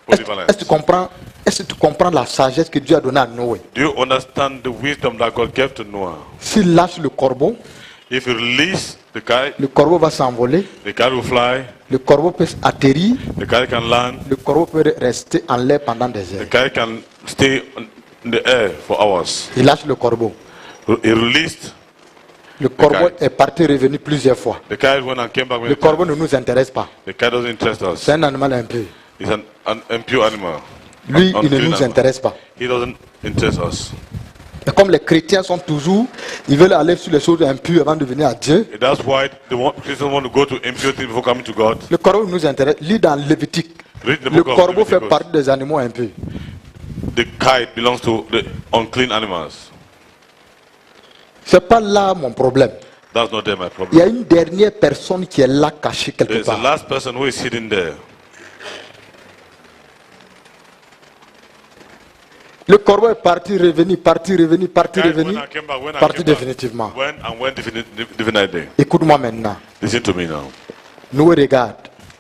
Est-ce polyvalent. est-ce que tu comprends la sagesse que Dieu a donnée à Noé? Do you understand the wisdom that God gave to Noah? S'il lâche le corbeau, If you release the kite, le corbeau va s'envoler, the kite will fly, le corbeau peut atterrir, the kite can land, le corbeau peut rester en l'air pendant des the heures. kite can stay in the air for hours. Il lâche le corbeau. He released, Le corbeau kite. est parti revenu plusieurs fois. The kite went and came back. Le Many corbeau times. ne nous intéresse pas. The kite doesn't interest us. C'est un animal impur. It's an impure animal. Lui, il ne Unclean nous animal. intéresse pas. He doesn't interest us. Et comme les chrétiens sont toujours, ils veulent aller sur les choses impures avant de venir à Dieu. And that's why Christians want to go to impure things before coming to God. Le corbeau nous intéresse. Lis dans Lévitique. Read the Le book of corbeau fait Leviticus. partie des animaux impurs. The kite belongs to the unclean animals. C'est pas là mon problème. That's not there my Il y a problem. une dernière personne qui est là cachée quelque There's a part. last person who is hidden there. Le corbeau est parti, revenu, parti, revenu, parti, Kite revenu, went and came back, went and parti came back. définitivement. Went definitely. Écoute-moi maintenant. Listen to me now. Noé regarde.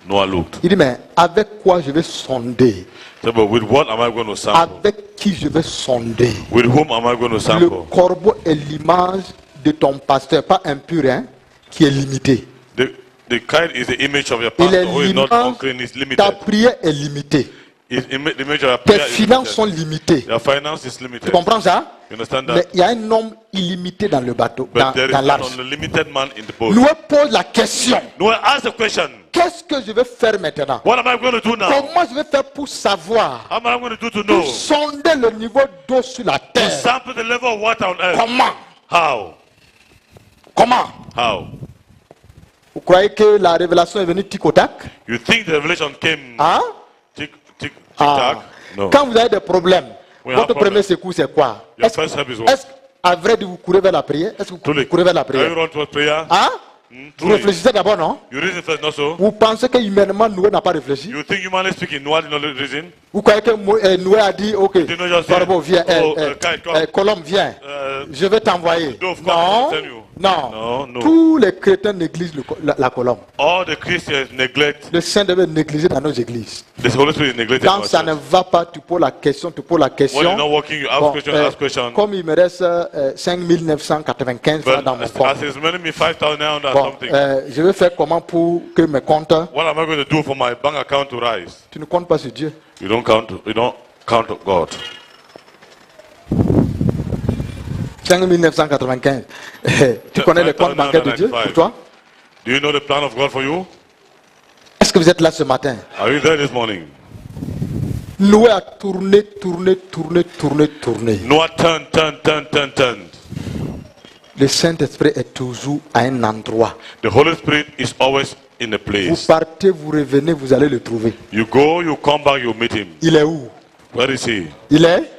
Noah looked. Il dit, mais avec quoi je vais sonder? So, but with what am I going to sample? Avec qui je vais sonder? With whom am I going to Le sample? corbeau est l'image de ton pasteur, pas impur, hein, qui est limité. The kite is the image of your Il est pastor who is not l'image, unclean, is ta limited. prière est limitée. The image of your Tes prayer is finances sont limited. limitées. Your finance is Tu limited. comprends ça? You understand Mais that? il y a un nombre illimité dans le bateau, But dans there is dans an l'arche. unlimited man in the boat. Noé pose la question. Noah, ask the question. Qu'est-ce que je vais faire maintenant? What am I going to do now? Comment je vais faire pour savoir, How am I going to do to know? pour sonder le niveau d'eau sur la To terre? sample the level of water on earth. Comment? How? Comment? How? Vous croyez que la révélation est venue tic au tac? You think the revelation came Hein? tic Ah. tac? No. Quand vous avez des problèmes, We have votre problem. premier secours c'est quoi? Your Est-ce first help is what? est-ce- à vrai dire, vous courez vers la prière? Est-ce que vous Truly. courez vers la Are you prière? run towards prayer? Hein? Vous Truly. réfléchissez d'abord, non? You reason first, not so? Vous pensez que humainement Noé n'a pas réfléchi? You think humanly speaking, Noah did not reason? Vous croyez que Noé a dit, ok, Did not just say, corbeau, viens, oh, kite, come. colombe, viens, je vais t'envoyer. Dove, come, Non, I'll send you. non, No, no. tous les chrétiens négligent la colombe. All the Christians neglect, Le Saint devait négliger dans nos églises. the Holy Spirit is neglected. in Quand our ça ne church. va pas, tu poses la question, tu poses la When question. you're not working, you ask Bon, question, ask question. comme il me reste 5995 But dans mon as compte. it's remaining me 5,000 or Bon, something, je vais faire comment pour que mes comptes, what am I going to do for my bank account to rise? tu ne comptes pas sur Dieu. You don't count on God. 5995. Tu connais le compte bancaire de Dieu pour toi? Do you know the plan of God for you? Est-ce que vous êtes là ce matin? Are you there this morning? Noé a tourné, tourné, tourné, tourné, tourné. Noah turned. Le Saint-Esprit est toujours à un endroit. The Holy Spirit is always in a Vous place. partez, vous revenez, vous allez le trouver. You go, you come back, you meet him. Il est où? Where is he? Il est?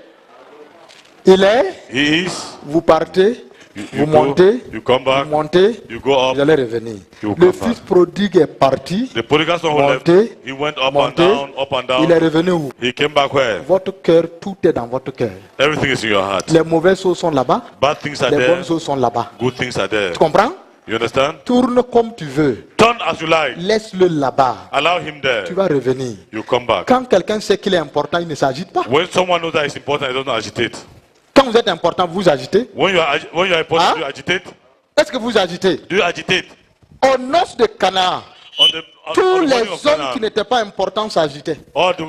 He is. Vous partez, You vous go, montez, you come back, vous montez, you go up. vous allez revenir. You Le come fils prodigue est parti, The prodigal son who left, monté, he went up and monté, down, up and il est down. revenu où? He came back where? Votre cœur, tout est dans votre cœur. Everything is in your heart. Les mauvaises choses sont là-bas, Bad things are les there, bonnes choses sont là-bas. good things are there. Tu comprends? You understand? Tourne comme tu veux, Turn as you like. laisse-le là-bas. Allow him there. Tu vas revenir. You come back. Quand quelqu'un sait qu'il est important, il ne s'agite pas. When someone knows that it's important, he doesn't agitate. Quand vous êtes important, vous agitez. When you are important, Huh? do you agitate? Est-ce que vous agitez? Do you agitate? Aux noces de Canaan, On tous the les morning of hommes Canaan, qui n'étaient pas importants s'agitaient. all the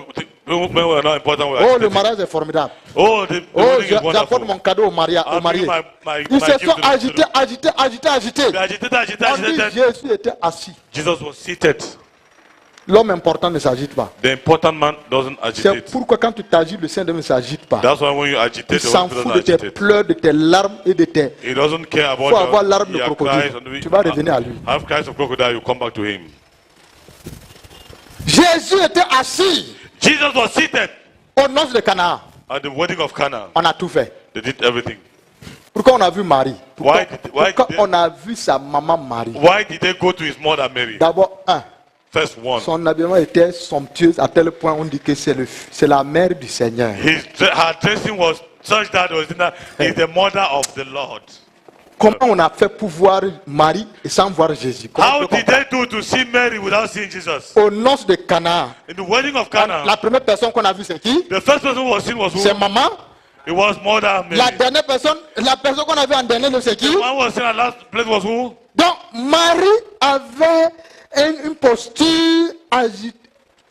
men were not important. Were Oh, le agitating. mariage est formidable. Oh, the Oh, wedding is j'apporte wonderful. mon cadeau au marié. I'll give you my Ils se gift sont to the- agités, agités, agités, agités. They agitated. On dit Jésus était assis. Jesus was seated. L'homme important ne s'agite pas. The important man doesn't C'est agitate. pourquoi quand tu t'agites, le Saint-Esprit ne s'agite pas. That's why when you agitate, Il the s'en Holy Spirit fout doesn't de tes agitate. pleurs, de tes larmes et de tes... He doesn't care about Faut avoir l'arme de your crocodile. cries and Tu vas revenir à lui. have cries of crocodile, you come back to him. Jésus était assis Jesus was seated aux noces de Canaan. at the wedding of Cana. On a tout fait. They did everything. Pourquoi on a vu Marie? Pourquoi, Why pourquoi did- on a vu sa maman Marie? Why did they go to his mother Mary? D'abord, First one. son habillement était somptueux à tel point on dit que c'est la mère du Seigneur. Her dressing was such that he's the mother of the Lord. Comment on a fait pour voir Marie et sans voir Jésus? Comment on How peut did they do to see Mary without seeing Jesus? comprendre? Aux noces de Canaan, In the wedding of Cana, la première personne qu'on a vue c'est qui? the first person who was seen was C'est who? maman. It was Mother Mary. La dernière personne, la personne qu'on a vue en dernier lieu c'est qui? The one who was seen at last place was who? Donc Marie avait une posture agitée.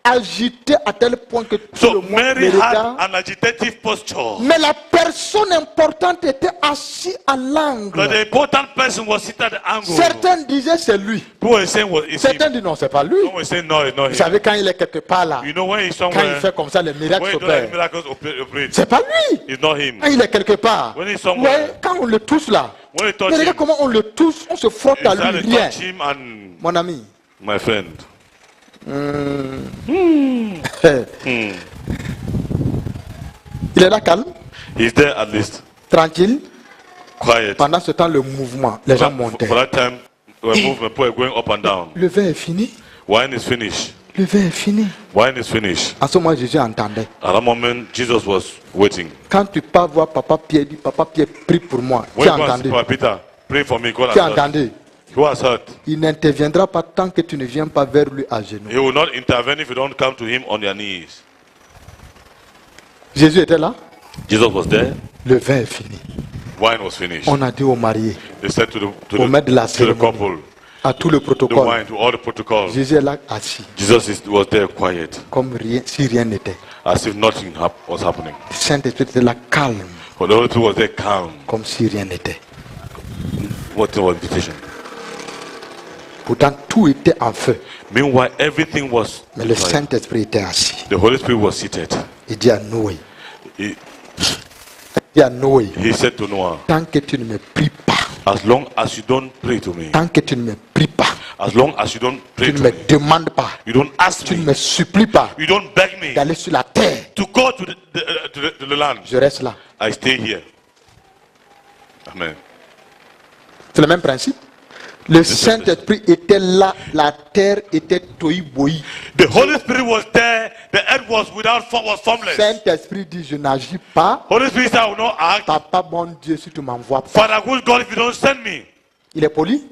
agité à tel point que tout So le monde Mary le had regarde. an agitative posture. Mais la personne importante était assise à But l'angle. the important person was seated at the angle. Certains disaient c'est lui. People were saying, well, it's him. Certains disent non, c'est pas lui. Some were saying, no, it's not Vous him. savez, quand il est quelque part là, You know, when he's quand il somewhere, fait comme ça, les miracles when he does like s'opèrent. miracles operate, C'est pas lui. it's not him. Quand il est quelque part, When he's somewhere, ouais, quand on le touche là, when you touch mais him, regarde comment on le touche, on se frotte you à start lui, to rien. touch him and Mon ami, my friend. il est là calme, He's there at least, tranquille. quiet. Pendant ce temps, le mouvement, les gens montaient. For that time, when movement, people were going up and down. Le vin est fini. Wine is finished. Le vin est fini. Wine is finished. À ce moment, Jésus entendait. At that moment, Jesus was waiting. Quand tu pars voir Papa Pierre, dit Papa Pierre, prie pour moi. Tu When as you entendu. Papa Peter, pray for me. God Tu as has heard. entendu. He was hurt. Il n'interviendra pas tant que tu ne viens pas vers lui à genoux. He will not intervene if you don't come to him on your knees. Jésus était là. Jesus was there. Le vin est fini. Wine was finished. On a dit aux mariés, They said to au maître de la the cérémonie, couple, à tout le the protocole, wine, to all the protocol. Jésus est là assis, Was there quiet, comme rien, si rien n'était. as if nothing was happening. Le Saint-Esprit était là calme, But the Holy Spirit was there calm. comme si rien n'était. What was invitation? Pourtant, tout était en feu. Meanwhile, everything was. Mais le Saint-Esprit était assis. The Holy Spirit was seated. Il dit à Noé, He said to Noah, tant que tu ne me pries pas, as long as you don't pray to me, tant que tu ne me pries pas, as long as you don't pray tu ne to me me, demandes pas, you don't ask tu ne me, me supplies pas you don't beg me d'aller sur la terre, to go to the land, je reste là. I stay here. Amen. C'est le même principe. Le Saint-Esprit était là, la terre était tohu-bohu. The Holy Spirit was there, the earth was formless. Saint-Esprit dit, je n'agis pas. Holy Spirit said, I will not act. Papa, bon Dieu, si tu m'envoies pas. Father, good God, if you don't send me. Il est poli.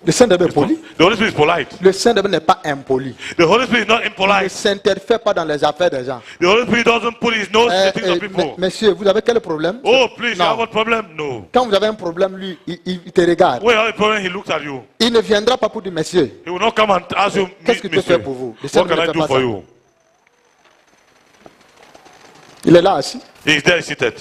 Le Saint-Esprit est poli. The Holy Spirit is polite. Le Saint-Esprit n'est pas impoli. The Holy Spirit is not Il ne impolite. s'interfère pas dans les affaires des gens. The Holy Spirit doesn't put his nose in the things of people. Messieurs, vous avez quel problème? Oh, please, you Non. have a problem? No. Quand vous avez un problème, lui, il te regarde. When you have a problem, he looks at you. Il ne viendra pas pour dire, monsieur, He will not come and ask you, qu'est-ce que tu Monsieur, fais pour vous? Le what Seigneur can ne I fait do pas for ça. you? Il est là assis. He is there seated.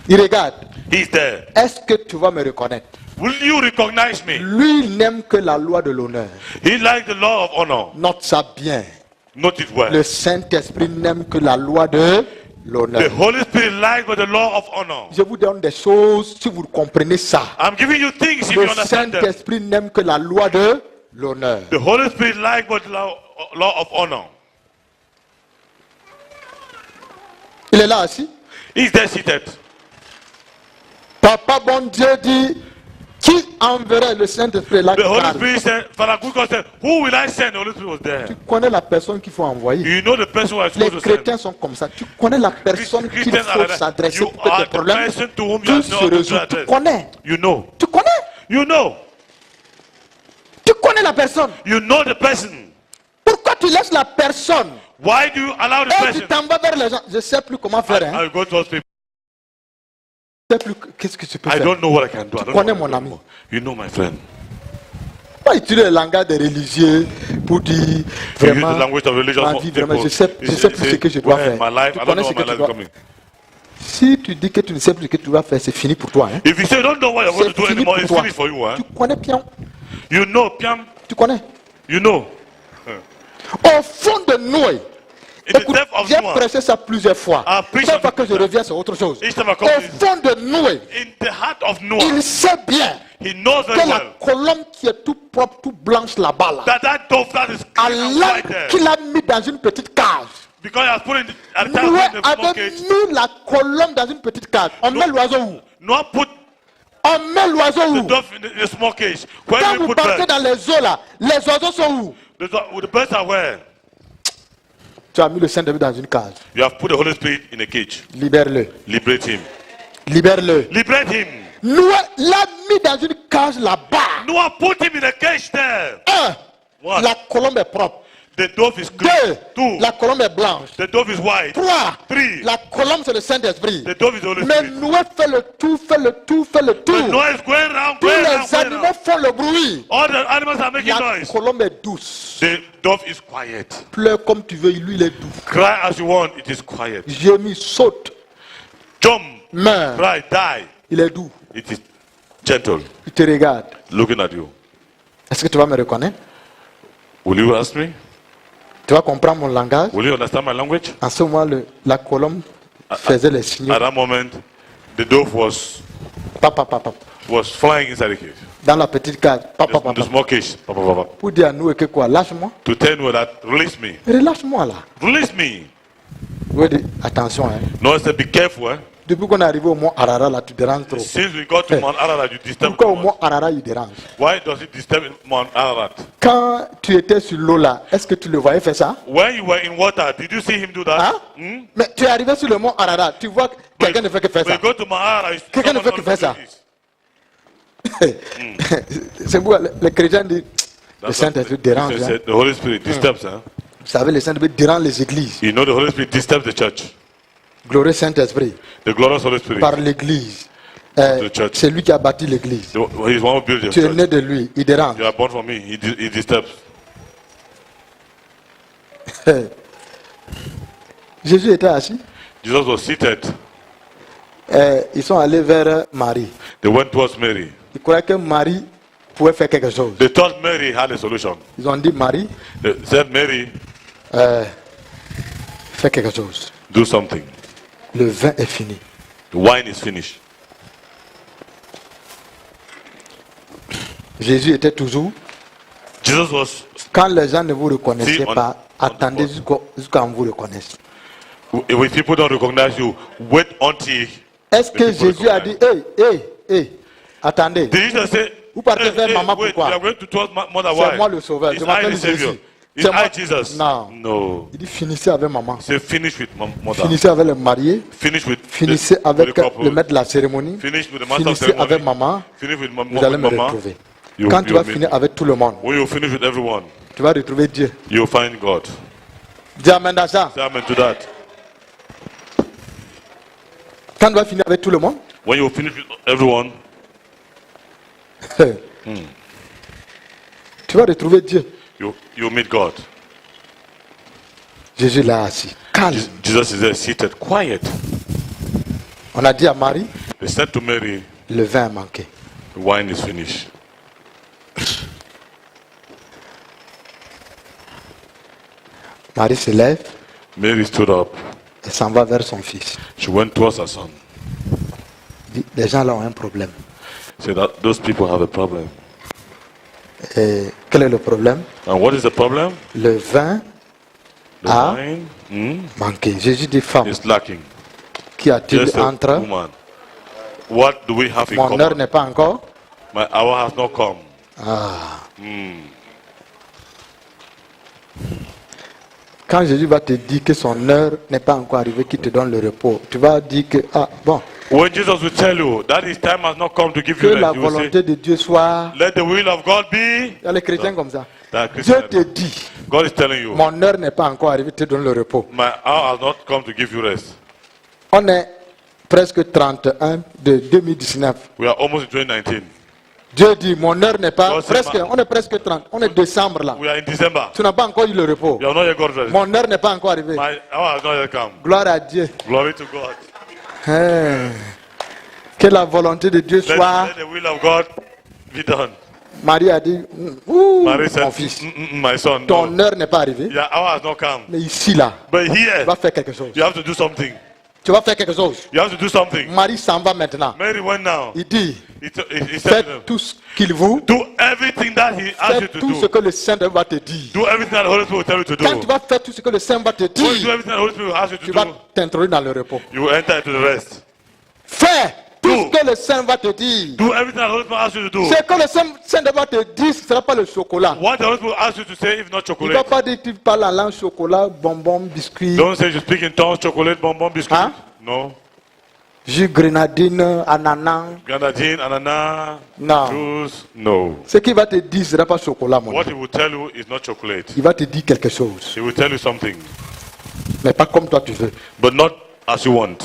Il regarde. He is there. Est-ce que tu vas me reconnaître? Will you recognize me? Lui, il n'aime que la loi de l'honneur. He likes the law of honor. Note ça bien. Note it well. Le Saint-Esprit n'aime que la loi de l'honneur. The Holy Spirit likes the law of honor. Je vous donne des choses, si vous comprenez ça. I'm giving you things if Le you understand them. Saint-Esprit n'aime que la loi de l'honneur. The Holy Spirit likes the law of honor. Il est là assis. He's there seated. Papa bon Dieu dit, qui enverrait le Saint-Esprit là? The Holy Spirit said, Father good God said, who will I send? The Holy Spirit was there. Tu connais la personne qu'il faut envoyer. You know the person who is Les supposed to send. chrétiens sont comme ça. Tu connais la personne qu'il Christians are faut like that. s'adresser You pour que are tes the problèmes person to whom you tout have se no résout. Tu address. connais. You know. Tu connais. You know. Tu connais la personne. You know the person. Pourquoi tu laisses la personne Why do you allow the et tu person? t'en vas vers les gens? Je ne sais plus comment faire. Hein. I go to those people. Je ne sais plus qu'est-ce que tu peux I faire. don't know what I can do. I don't connais know what mon I can ami. do. You know my friend. Pas utiliser le langage des religieux pour dire You use vraiment the language of religious ma vie, vraiment, people. je sais plus ce que je dois Well, faire. my life, Tu I don't connais know ce que what my tu life is dois. coming. Si tu dis que tu ne sais plus ce que tu dois faire, c'est fini pour toi. Hein. If you say you don't know what you're going C'est to do fini anymore, pour it's toi. finished for you. Huh? Tu connais bien. You know, Piam. Tu connais. You know. Au fond de Noé. In the Écoute, depth of j'ai Noah, prêché ça plusieurs fois. I preached Chaque on fois it. que je reviens, c'est autre chose. Each time I Au come to fond de Noé, in the heart of Noah, il sait bien he knows very que la well colombe qui est tout propre, tout blanche là-bas, là, that dove that is à clean and white l'âme there, qu'il a mis dans une petite cage. because he has put at the time Noé in the small avait cage. mis la colombe dans une petite cage. On met l'oiseau où? Noah put On met l'oiseau the où? dove in the small cage. Where Quand do we vous put partez birds? dans les eaux là, les oiseaux sont où? The birds are where? Tu as mis le Saint-Esprit dans une cage. You have put the Holy Spirit in a cage. Libère-le. Liberate him. Libère-le. Liberate him. Noé l'a mis dans une cage là-bas. Noah put him in a cage there. Un, One. la colombe est propre. The dove is green. 2, 2, la colombe est blanche. the dove is white. 3, 3, la colombe c'est le Saint-Esprit. the dove is the Holy Mais Spirit. Noé fait le tout, fait le tout, fait le tout. The noise going round, Tous going round, les going animaux round. font le bruit. All the animals are making La noise. colombe est douce. The dove is quiet. Pleure comme tu veux, lui il est doux. Cry as you want, it is quiet. Gémit, saute, Jump, meurt. cry, die. Il est doux. It is gentle, Il te regarde. looking at you. Est-ce que tu vas me reconnaître? Will you ask me? Tu vas comprendre mon langage? Will you understand my language? En ce moment, la colombe faisait les signaux. At that moment, the dove was Papa, papa. flying inside the cage. Dans la petite cage. Papa, The papa. small cage. Papa, papa. Pour dire à nous que quoi? Lâche-moi. To tell you that, release me. Relâche-moi là. Release me. Oui, attention. Hein. No, I said, be careful. Eh? Depuis qu'on est arrivé au mont Arara, là, tu déranges trop. Since we got to Mount Ararat, you disturb Pourquoi au too mont much. Arara, il dérange? Why does it disturb Mount Ararat? Quand tu étais sur l'eau là, est-ce que tu le voyais faire ça? When you were in water, did you see him do that? Hein? Mais tu es arrivé sur le mont Arara, tu vois que quelqu'un ne fait que faire When ça. you go to Mount Ararat, Quelqu'un ne someone fait que faire ça. does this. C'est pourquoi les chrétiens disent le That's Saint-Esprit what dérange. Jesus Hein. said, the Holy Spirit disturbs. Hein? Vous savez, le Saint-Esprit dérange les églises. You know the Holy Spirit disturbs the church. Glorieux Saint-Esprit, The glorious Holy Spirit. par l'église. The church. C'est lui qui a bâti l'église. He's one who built the Tu es church. né de lui, il dérange. You are born from me. He disturbs. Jésus était assis. Jesus was seated. Ils sont allés vers Marie. They went towards Mary. Ils croyaient que Marie pouvait faire quelque chose. They thought Mary had a solution. Ils ont dit, Marie, They said, Mary, fais quelque chose. do something. Le vin est fini. The wine is finished. Jésus était toujours. Jesus was, Quand les gens ne vous reconnaissaient Si, on- pas, on- attendez jusqu'à on vous reconnaisse. if people don't recognize you, wait until. Est-ce que the people Jésus a dit, hey, attendez, Did Jesus say, vous partez vers maman, wait, pourquoi? you are going to towards mother C'est why? moi le sauveur, It's je I m'appelle the Savior. Jésus. It's C'est moi- I Jesus. Non. No. Il dit, finissez avec maman. Say finish with mother. Finissez avec le marié. Finish with Finissez with avec the couple. le maître de la cérémonie. Finish with the master of Finissez ceremony. avec maman. Finish with Vous allez me mama. retrouver. You- Quand tu you vas meet finir me. avec tout le monde, When you finish with everyone, tu vas retrouver Dieu. you'll find God. Dis amen dans ça. Say amen to that. Quand tu vas finir avec tout le monde, When you finish with everyone, tu vas retrouver Dieu. you'll meet God. Jésus l'a assis. Calme. Jesus is there seated, quiet. On a dit à Marie, They said to Mary, le vin a manqué. the wine is finished. Marie se lève Mary stood up. et s'en va vers son fils. She went towards her son. Dit, les gens là ont un problème. Said that those people have a problem. Et quel est le problème? And what is the problem? Le vin The Ah. wine manqué. Jésus dit, femme, is lacking. qu'y a-t-il Just a entre? woman. What do we have in Mon heure common? n'est pas encore. My hour has not come. Quand Jésus va te dire que son heure n'est pas encore arrivée, qu'il te donne le repos, tu vas dire que, bon, When Jesus will tell you that his time has not come to give que you la rest, you will say, volonté de Dieu soit. let the will of God be. Il y a les chrétiens comme ça. That Dieu Christian, te dit, God is telling you, mon heure n'est pas encore arrivée, te donne le repos. my hour has not come to give you rest. On est presque 31 de 2019. We are almost in 2019. Dieu dit, mon heure n'est pas, God said, presque, on est presque 30, on est décembre là. We are in December. Tu n'as pas encore eu le repos. You have not yet got rest. Mon heure n'est pas encore arrivée. My hour has not yet come. Gloire à Dieu. Glory to God. Hein. Que la volonté de Dieu Let soit. the will of God be done. Marie a dit, ouh, Mary mon said, fils, my son, ton no. heure n'est pas arrivée. Your hour has not come. Mais ici là, But tu here, vas faire quelque chose. you have to do something. Tu vas faire quelque chose. You have to do something. Marie s'en va maintenant. Mary went now. Il dit, He said to them, faites tout ce qu'il vous. do everything that he asked you Faites to tout ce do. que le Saint va te dire. Do everything that the Holy Spirit will tell you to do. Quand tu vas faire tout ce que le Saint va te When you do dire, everything that the Holy Spirit will ask you tu to vas do, t'introduire dans le repos. you will enter into the rest. Fais tout Do. ce que le Saint va te dire. Do everything that the Holy Spirit asks you to do. Ce que le Saint va te dire, ce ne sera pas le chocolat. What the Holy Spirit asks you to say, if not Il ne va chocolate. pas dire que tu parles en langue chocolat, bonbon, biscuit. Don't say you speak in tongues, chocolate, bonbon, biscuit. Huh? No. Jus grenadine, ananas. grenadine, ananas, Non. juice. No. Ce qu'il va te dire, ce n'est pas chocolat, mon What ami. he will tell you is not chocolate. Il va te dire quelque chose. He will tell you something, Mais pas comme toi tu veux. but not as you want.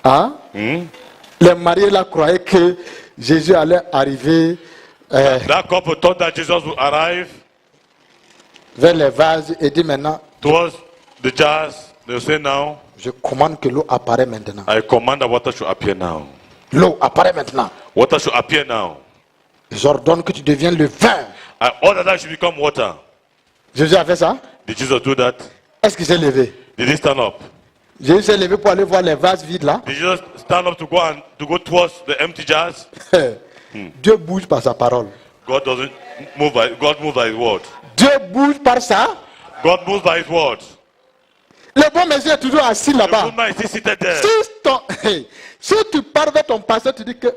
Hein? Les mariés là croyaient que Jésus allait arriver That couple thought that Jesus would arrive vers les vases et dire maintenant, towards the jars. They'll say now, je commande que l'eau apparaît maintenant. I command that water should appear now. L'eau apparaît maintenant. Water should appear now. J'ordonne que tu deviennes le vin. I order that should become water. Jésus a fait ça? Did Jesus do that? Est-ce qu'il s'est levé? Did he stand up? Jésus s'est levé pour aller voir les vases vides là. Did Jesus stand up to go towards the empty jars? Dieu bouge par sa parole. God doesn't move God moves by his word. Dieu bouge par ça. God moves by his word. Le bon monsieur est toujours assis The là-bas. good man is still seated there. Si tu parles vers ton pasteur, tu dis que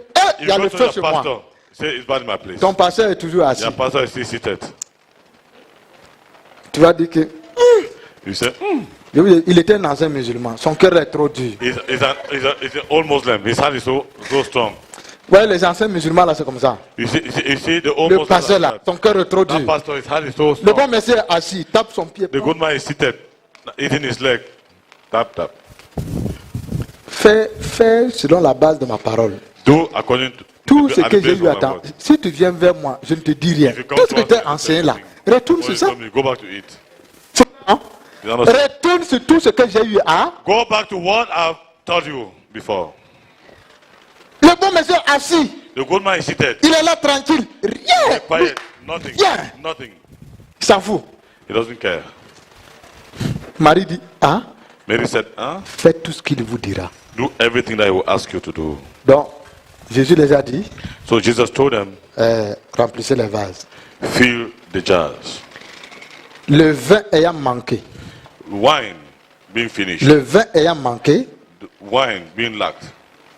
il y a You le go feu to chez your moi. pastor. Say it's bad in my place. Ton pasteur est toujours assis. Your pastor is still seated. Tu vas dire que You say, il était un ancien musulman. Son cœur est trop dur. he's an old Muslim. His heart is so strong. Ouais, les anciens musulmans là, c'est comme ça. You see the old Le Muslim. pasteur là, son cœur est trop That dur. pastor, his heart is so Le strong. bon monsieur est assis, il tape son pied. The good man is seated, eating his leg. Tap, tap. Fais selon la base de ma parole. Do according to Tout ce and que based j'ai on eu my à temps. word. Si tu viens vers moi, je ne te dis rien. If you come Tout ce que to tu us, as enseigné là, everything. retourne When sur you ça. come, go back to it. Hein? You understand? Retourne sur tout ce que j'ai eu à. Go back to what I've told you before. Le bon monsieur est assis. The good man is seated. Il est là tranquille. Rien. Quiet. Nothing. Yeah. Nothing. Il s'en fout. He doesn't care. Marie dit, ah, Mary said, faites tout ce qu'il vous dira. do everything that he will ask you to do. Donc, Jésus les a dit, So Jesus told them, remplissez les vases. fill the jars. Le vin ayant manqué, Wine being finished. le vin ayant manqué The wine being lacked.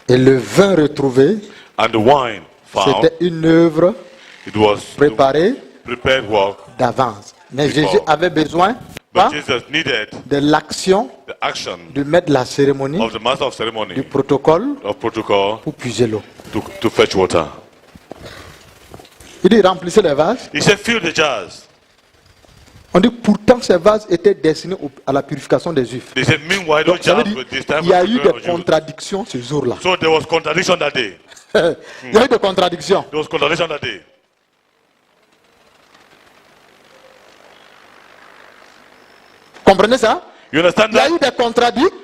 et le vin retrouvé, And the wine found. c'était une œuvre It was préparée prepared work. d'avance. Mais Before. Jésus avait besoin But Jesus needed de l'action the action du maître de la cérémonie, of the master of du ceremony, protocole of protocol, pour puiser l'eau. to fetch water. Il dit remplissez les vases. He said, fill the jars. On dit pourtant ces vases étaient destinés à la purification des juifs. They said, meanwhile, Donc those ça veut jars dire were this time il y a for eu the des Jews. contradictions ce jour-là. So there was contradiction that day. Il y a eu des contradictions. There was contradiction that day. Comprenez ça? You understand Il y a that? eu des contradictions.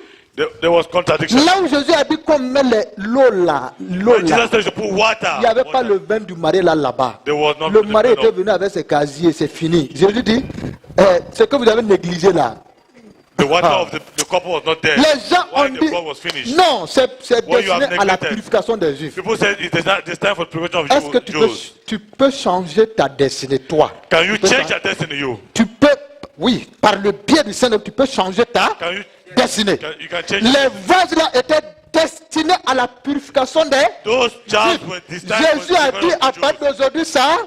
There was contradiction. Là où Jésus a dit qu'on met l'eau là, When Jesus said to put water, il n'y avait pas water, le vin du mari là-bas. there was not Le the mari kind était of- venu avec ses casiers, c'est fini. Jésus dit, ce que vous avez négligé là. the water of the couple was not there. Les gens ont Why the dit, blood was finished. non, c'est What you have destiné à la neglected. purification des Juifs. People said it is not this time for the purification of Est-ce que Jews. tu peux changer ta destinée, toi? Can you Tu peux change changer- your destiny, you? Tu peux, oui, par le biais du Saint-Esprit, tu peux changer ta Can you? destinée. You can change. Les vases là étaient destinés à la purification des Those jars Juifs. were destined for Jésus a the dit, à purification of partir d'aujourd'hui, ça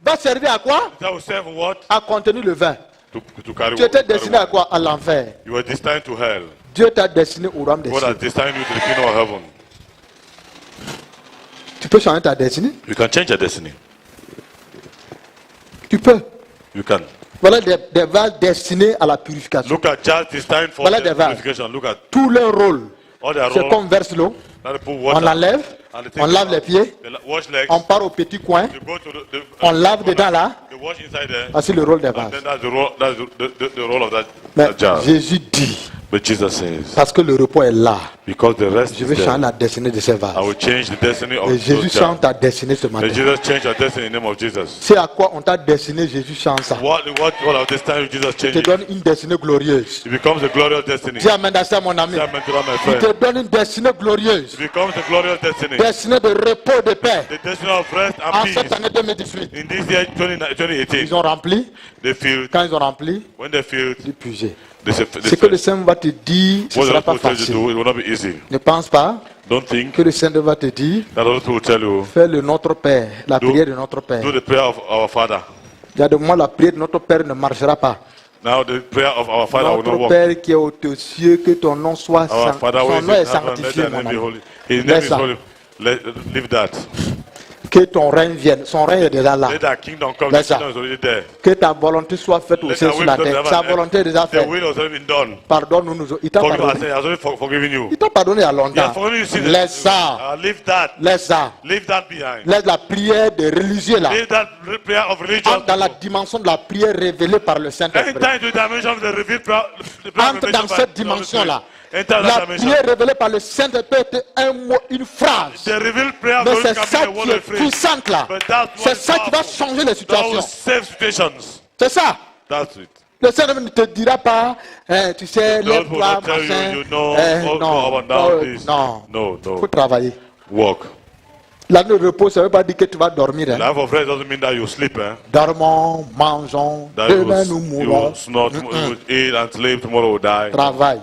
va servir à quoi? That will serve what? À contenir le vin. To carry Tu étais carry destiné à wine. quoi? À l'enfer. You were destined to hell. Dieu t'a destiné au royaume des God cieux. has destined you to the kingdom of heaven. Tu peux changer ta destinée? You can change your destiny. Tu peux. You can. Voilà des vases destinés à la purification. Look at jars destined for Voilà the des vases. purification. Look at Tout leur rôle, all their c'est role. qu'on verse l'eau, Now they put on water. l'enlève, And they take on it lave out. les pieds, They wash legs. on part au petit coin, They go to the on lave dedans là. They wash inside there. Voici le rôle des And vases. then that's the role. That's the role of that Mais jar. Jésus dit, But Jesus says, parce que le repos est là, because the rest je is vais there, changer la destinée de ces vases. I will change the destiny of Et Jésus those jars. change ta destinée ce May matin. Jesus change your destiny in the name of Jesus. C'est à quoi on t'a destiné, Jésus change ça. What of this time Jesus Il change te it? donne une destinée glorieuse. It becomes a glorious destiny. Dis amen à ça, mon ami. Say amen to that, my Il friend. te donne une destinée glorieuse. It becomes a glorious destiny. Destinée de repos, de paix. The destiny of rest En and cette peace. année 2018, In this year 2018, ils ont rempli. they feel Quand ils ont rempli, when they feel ils puisaient. they say Ce que le Saint va te dire, ce ne what the sera pas Lord tells you to facile. do, it will not be easy. Ne pense pas Don't think que le Saint va te dire, that other people will tell you fais le Notre Père, la prière de Notre Père. do the prayer of our Father. Il y a de moi, la prière de Notre Père ne marchera pas. Now the prayer of our Father will not Notre work. Père qui est aux cieux, que ton nom soit Our Father who son is nom est in heaven, let sanctifié, thy mon name be ami. holy. His name Laisse is ça. holy. Leave that. Que ton règne vienne. Son règne est déjà là. Let thy kingdom come. Laisse The ça. kingdom is already there. Que ta volonté soit faite Let aussi thy sur will la be done terre. in Sa heaven. volonté est déjà The faite. will has already been done. Pardonne-nous. Il t'a Forgive us. pardonné. He has already forgiven you. Il t'a pardonné il y a He longtemps. has forgiven you sin. Laisse ça. Leave that. Laisse ça. Leave that behind. Laisse la prière des religieux là. Leave that prayer of religion. Entre dans la dimension de la prière révélée par le Saint-Esprit. Enter into the dimension of the revealed prayer. The prayer of Entre revelation dans by cette the Holy dimension là. Spirit. Enter La that dimension. prière révélée par le Saint-Esprit est un mot, une phrase. The revealed prayer of Mais God c'est can ça be a qui word est of phrase. puissante là. But that's what C'est is ça qui va powerful. changer les That will situations. save situations. C'est ça. That's it. Le Saint-Esprit ne te dira pas, tu sais, God will lève-toi, not tell machin. you, you know, go Non, up and down this. non. No, Il faut no. travailler. Walk. L'année de repos, ça ne veut pas dire que tu vas dormir. Hein. Life of rest doesn't mean that you sleep, eh? Dormons, mangeons, That you demain nous will, you mourrons. will snore, you will eat and sleep, tomorrow will die. Travaille,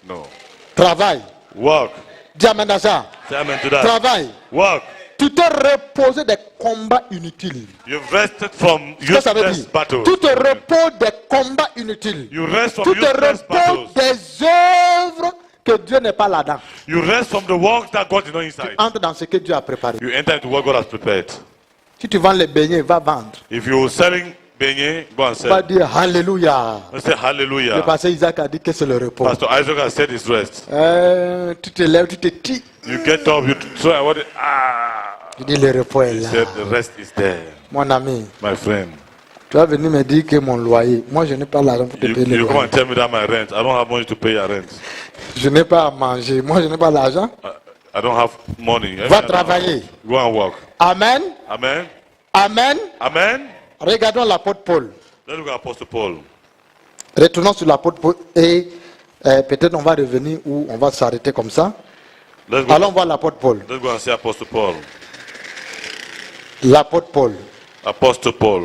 No. travaille. Work. Dis amen à ça. Say amen to that. Travaille. Work. Tu t'es reposé des combats inutiles. You've rested from Qu'est-ce que ça veut useless dire? battles. Tu te reposes des combats inutiles. You rest from Tu te useless reposes battles. des œuvres que Dieu n'est pas là-dedans. You rest from the work that God is not inside. Entre dans ce que Dieu a préparé. You enter into what God has prepared. Si tu vends les beignets, va vendre. If you're selling beignet, go and Va sell. dire Alléluia. Let's say Le hallelujah. pasteur Isaac a dit que c'est le repos. Pastor Isaac has said his rest. Tu te lèves, tu te tis. You get up, you try what? Tu dis le repos est He là. said the rest is there, Mon ami, my friend. tu vas venir me dire que mon loyer, moi je n'ai pas l'argent pour te payer le You come loyer. and tell me that my rent. I don't have money to pay your rent. Je n'ai pas à manger, moi je n'ai pas l'argent. I don't have money. Va travailler. Go and work. Amen. Amen. Amen. Amen. Regardons l'apôtre Paul. Let's look at Apostle Paul. Retournons sur l'apôtre Paul et peut-être on va revenir ou on va s'arrêter comme ça. Let's go. Allons voir l'apôtre Paul. Let's go and see Apostle Paul. L'apôtre Paul. Apostle Paul.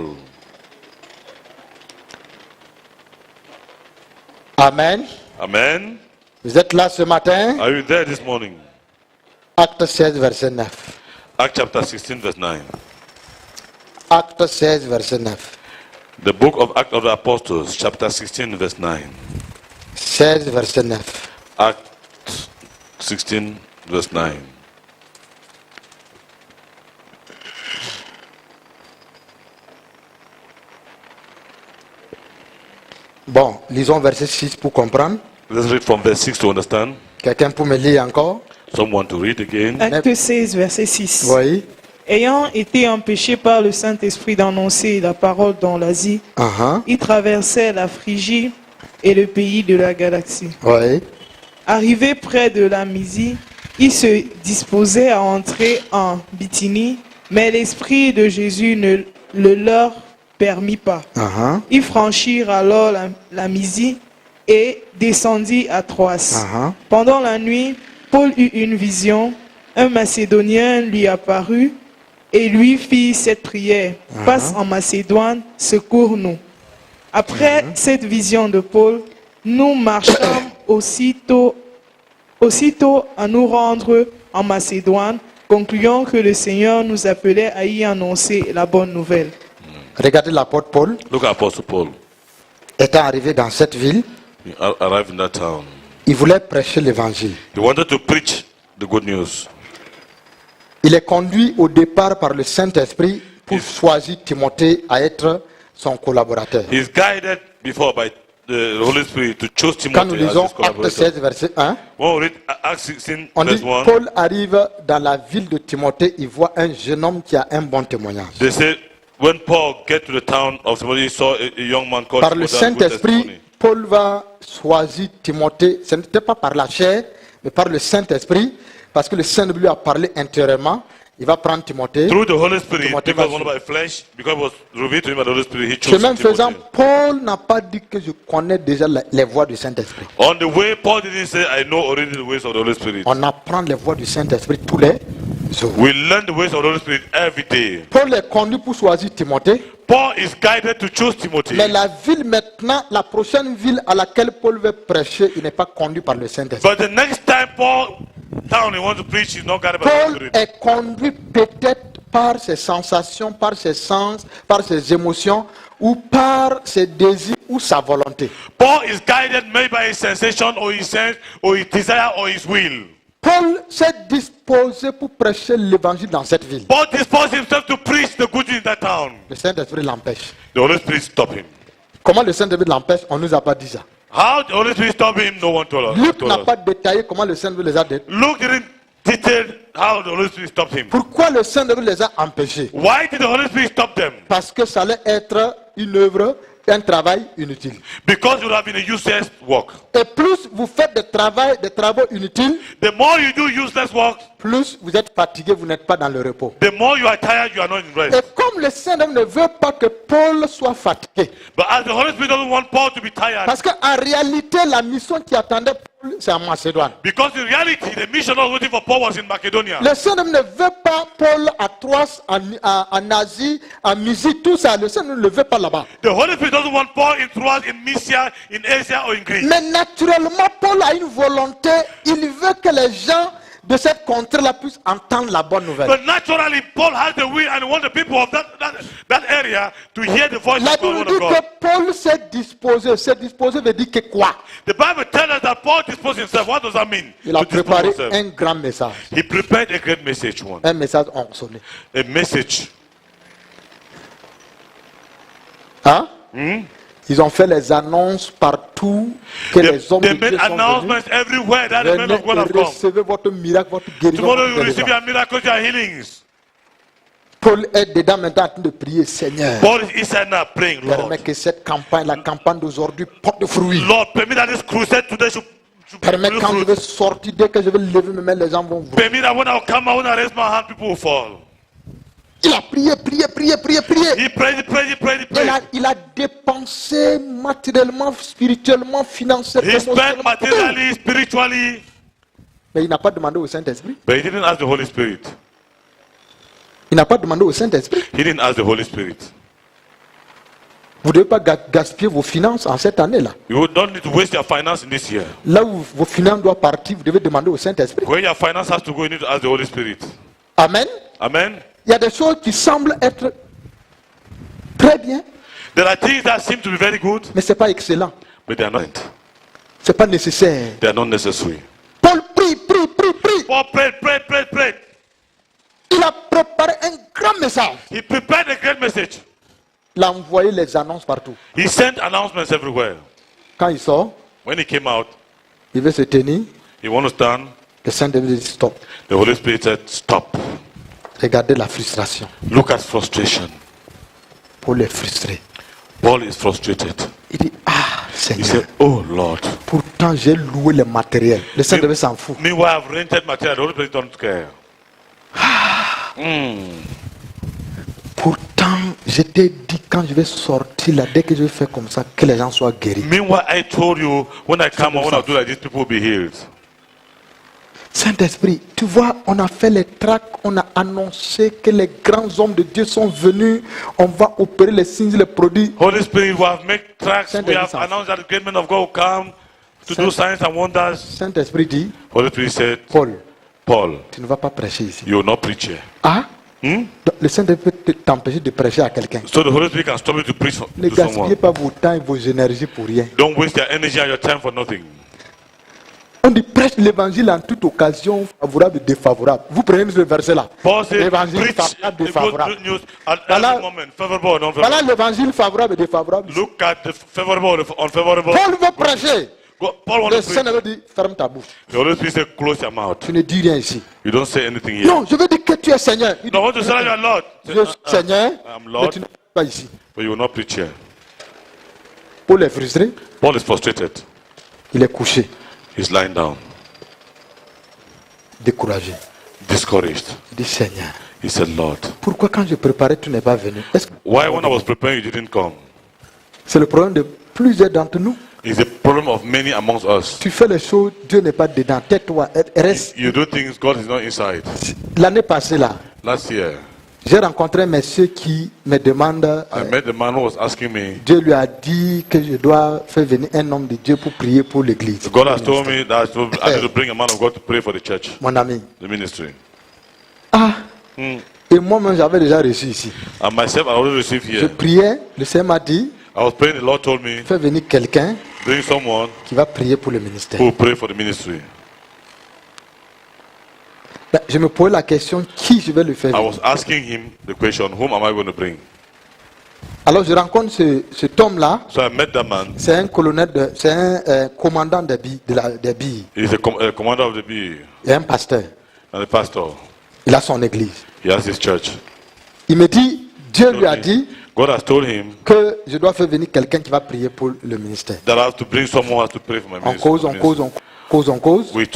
Amen. Amen. Vous êtes là ce matin? Are you there this morning? Acte 16, verset 9. Acts chapter 16, verse 9. Acte 16, verset 9. The book of Acts of the Apostles, chapter 16, verse 9. 16, verset 9. Acts 16, verse 9. Bon, lisons verset 6 pour comprendre. Let's read from verse 6 to understand. Quelqu'un peut me lire encore? Someone to read again. Acte 16, verset 6. Oui. Ayant été empêché par le Saint-Esprit d'annoncer la parole dans l'Asie, il traversait la Phrygie et le pays de la Galatie. Oui. Arrivé près de la Mysie, il se disposait à entrer en Bithynie, mais l'Esprit de Jésus ne le leur permit pas. Ils franchirent alors la Mysie et descendit à Troas. Pendant la nuit, Paul eut une vision. Un Macédonien lui apparut et lui fit cette prière. Passe en Macédoine, secours-nous. Après cette vision de Paul, nous marchâmes aussitôt à nous rendre en Macédoine, concluant que le Seigneur nous appelait à y annoncer la bonne nouvelle. Regardez l'apôtre Paul. Look at Apostle Paul. Étant arrivé dans cette ville, He arrived in that town. il voulait prêcher l'évangile. He wanted to preach the good news. Il est conduit au départ par le Saint-Esprit pour choisir Timothée à être son collaborateur. He's guided before by the Holy Spirit to choose Quand nous Timothy as lisons his Acte collaborator. 16, verset 1, When we read Acts 16, on verse dit 1, Paul arrive dans la ville de Timothée, il voit un jeune homme qui a un bon témoignage. they say when Paul get to the town of Timothy, he saw a young man called Par le Timothy with Saint-Esprit, testimony. Paul va choisir Timothée. Ce n'était pas par la chair, mais par le Saint-Esprit, parce que le Saint-Esprit lui a parlé intérieurement. Il va prendre Timothée. Through the Holy Spirit, Timothée because va one by flesh, because it was revealed to him by the Holy Spirit, he chose Chemin faisant, Timothy. Paul n'a pas dit que je connais déjà les voies du Saint-Esprit. On the way, Paul didn't say, I know already the ways of the Holy Spirit. On apprend les voies du Saint-Esprit tous les jours. We learn the ways of the Holy Spirit every day. Paul est conduit pour choisir Timothée. Paul is guided to choose Timothy. Mais la ville maintenant, la prochaine ville à laquelle Paul veut prêcher, il n'est pas conduit par le Saint-Esprit. But the next time Paul town he wants to preach, he's not guided by the Holy Paul Spirit. est conduit peut-être par ses sensations, par ses sens, par ses émotions, ou par ses désirs, ou sa volonté. Paul is guided maybe by his sensation or his sense or his desire or his will. Paul s'est disposé pour prêcher l'évangile dans cette ville. Paul disposed himself to preach the good news in that town. Le Saint-Esprit l'empêche. The Holy Spirit stopped him. Comment le Saint-Esprit l'empêche? On ne nous a pas dit ça. How the Holy Spirit stopped him? No one told us. Luc n'a pas détaillé comment le Saint-Esprit les a détruits. Luke didn't detail how the Holy Spirit stopped him. Pourquoi le Saint-Esprit les a empêchés? Why did the Holy Spirit stop them? Parce que ça allait être une œuvre, un travail inutile. Because it would have been a useless work. Et plus vous faites des travaux inutiles, The more you do useless work, plus vous êtes fatigué, vous n'êtes pas dans le repos. the more you are tired, you are not in Et rest. comme le Saint-Esprit ne veut pas que Paul soit fatigué, But as the Holy Spirit doesn't want Paul to be tired, parce qu'en réalité, la mission qui attendait Paul, c'est en Macédoine. because in reality, the mission I was waiting for Paul was in Macedonia. Le Saint-Esprit ne veut pas Paul à Troas, en Asie, en Mysie, tout ça. Le Saint-Esprit ne le veut pas là-bas. The Holy Spirit doesn't want Paul in Troas, in Mysia, in Asia, or in Greece. Mais naturellement, Paul a une volonté. Il veut que les gens de cette contrée-là puissent entendre la bonne nouvelle. But naturally, Paul has the will and wants the people of that area to hear the voice La of the Bible word dit of God. que Paul s'est disposé. S'est disposé veut dire que quoi? The Bible tells us that Paul disposed himself. What does that mean? Il a To dispose préparé himself. un grand message. He prepared a great message, one. Un message ensonné. A message. Hein? Ils ont fait les annonces partout que les hommes de They Dieu made sont venus. announcements everywhere that the men Venez of God have et come. recevez votre miracle, votre guérison. Tomorrow votre you will receive délivrance. your miracles, your healings. Paul est dedans maintenant en train de prier, Seigneur. Paul is inside now praying, Lord. Permets que cette campagne, la campagne d'aujourd'hui, porte de fruits. Lord, permit that this crusade today should Permets produce quand je fruit. vais sortir, dès que je vais lever mes mains, les gens vont voir. Permit that when I come out, when I raise my hand, people will fall. Il a prié. He prayed. Il a dépensé matériellement, spirituellement, financièrement. He spent émotionnellement. materially, spiritually, Mais il n'a pas demandé au Saint-Esprit. but he didn't ask the Holy Spirit. Il n'a pas demandé au Saint-Esprit. He didn't ask the Holy Spirit. Vous ne devez pas gaspiller vos finances en cette année-là. You don't need to waste your finance in this year. Là où vos finances doivent partir, vous devez demander au Saint-Esprit. Where your finance has to go, you need to ask the Holy Spirit. Amen. Amen. Il y a des choses qui semblent être très bien, There are things that seem to be very good, mais ce n'est pas excellent. but they are not. Ce n'est pas nécessaire. They are not necessary. Paul prie. Paul prayed. Il a préparé un grand message. He prepared a great message. Il a envoyé les annonces partout. He sent announcements everywhere. Quand il sort, When he came out, il veut se tenir. he wanted to stand. Le Saint-Esprit dit stop. The Holy Spirit said, stop. Regardez la frustration. Look at frustration. Paul est frustré. Paul is frustrated. Il dit, He Seigneur, said, oh Lord. pourtant j'ai loué le matériel. Le Saint-Esprit s'en fout. Meanwhile, I've rented material. The Holy Spirit don't care. Pourtant, je t'ai dit quand je vais sortir là, dès que je vais faire comme ça, que les gens soient guéris. Meanwhile, I told you, when I come out, when I do like this, people will be healed. Saint-Esprit, tu vois, on a fait les tracts, on a annoncé que les grands hommes de Dieu sont venus, on va opérer les signes, les produits. Holy Spirit, we have made tracks. We have Saint-Esprit. announced that the great men of God will come to do signs and wonders. Saint-Esprit dit, Holy Spirit said, Paul, Paul, tu ne vas pas prêcher ici. you will not preach here. Ah, donc, le Saint-Esprit peut t'empêcher de prêcher à quelqu'un. So the Holy Spirit can stop you to preach Ne to gaspillez someone. pas vos temps et vos énergies pour rien. Don't waste your energy and your time for nothing. On dit prêche l'évangile en toute occasion, favorable et défavorable. Vous prenez ce verset-là. Paul said, L'évangile preach favorable et the good défavorable. news at Voilà. every moment, favorable or Voilà non-favorable. l'évangile favorable et défavorable. Look at the favorable or the unfavorable. Paul veut prêcher. Paul wants Le to preach. Seigneur dit ferme ta bouche. The Holy Spirit said, close your mouth. Tu ne dis rien ici. You don't say anything here. Non, je veux dire que tu es Seigneur. Il dit, No, I want to say that you are Lord. je suis Seigneur, I'm mais Lord, tu ne es pas ici. but you will not preach here. Paul est frustré, Paul is frustrated. il est couché, He's lying down, découragé. discouraged. Il dit Seigneur, He said, Lord, pourquoi quand je préparais tu n'es pas venu? Est-ce que why when I was preparing you didn't come? c'est le problème de plusieurs d'entre nous? It's the problem of many amongst us. Tu fais les choses, Dieu n'est pas dedans. Tais-toi, reste. You do things, God is not inside. L'année passée là, Last year, j'ai rencontré un monsieur qui me demande, I met the man who was asking me, Dieu lui a dit que je dois faire venir un homme de Dieu pour prier pour l'église. God has told me that I need to bring a man of God to pray for the church, Mon ami. the ministry. Ah, et moi-même j'avais déjà reçu ici. And myself, I already received Je here. priais, le Seigneur m'a dit, I was praying, the Lord told me, fais venir quelqu'un bring someone qui va prier pour le ministère. who will pray for the ministry. Ben, je me posais la question, qui je vais le faire I venir? was asking him the question, whom am I going to bring? Alors je rencontre cet homme-là, So I met that man. c'est un colonel, c'est un commandant des billes, He's a commander of the BE et un pasteur. and a pastor. Il a son église. He has his church. Il me dit, Dieu lui a dit God has told him que je dois faire venir quelqu'un qui va prier pour le ministère. that I have to bring someone who has to pray for my On ministry. cause, on cause, on cause, on cause. We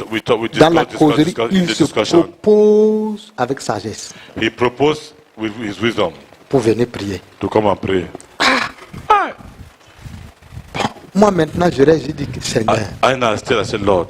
Dans la discussed causerie, in il the se discussion. propose avec sagesse He proposed with his wisdom pour venir prier. to come and pray. Moi maintenant, j'ai dit, Seigneur, I now still I said, Lord,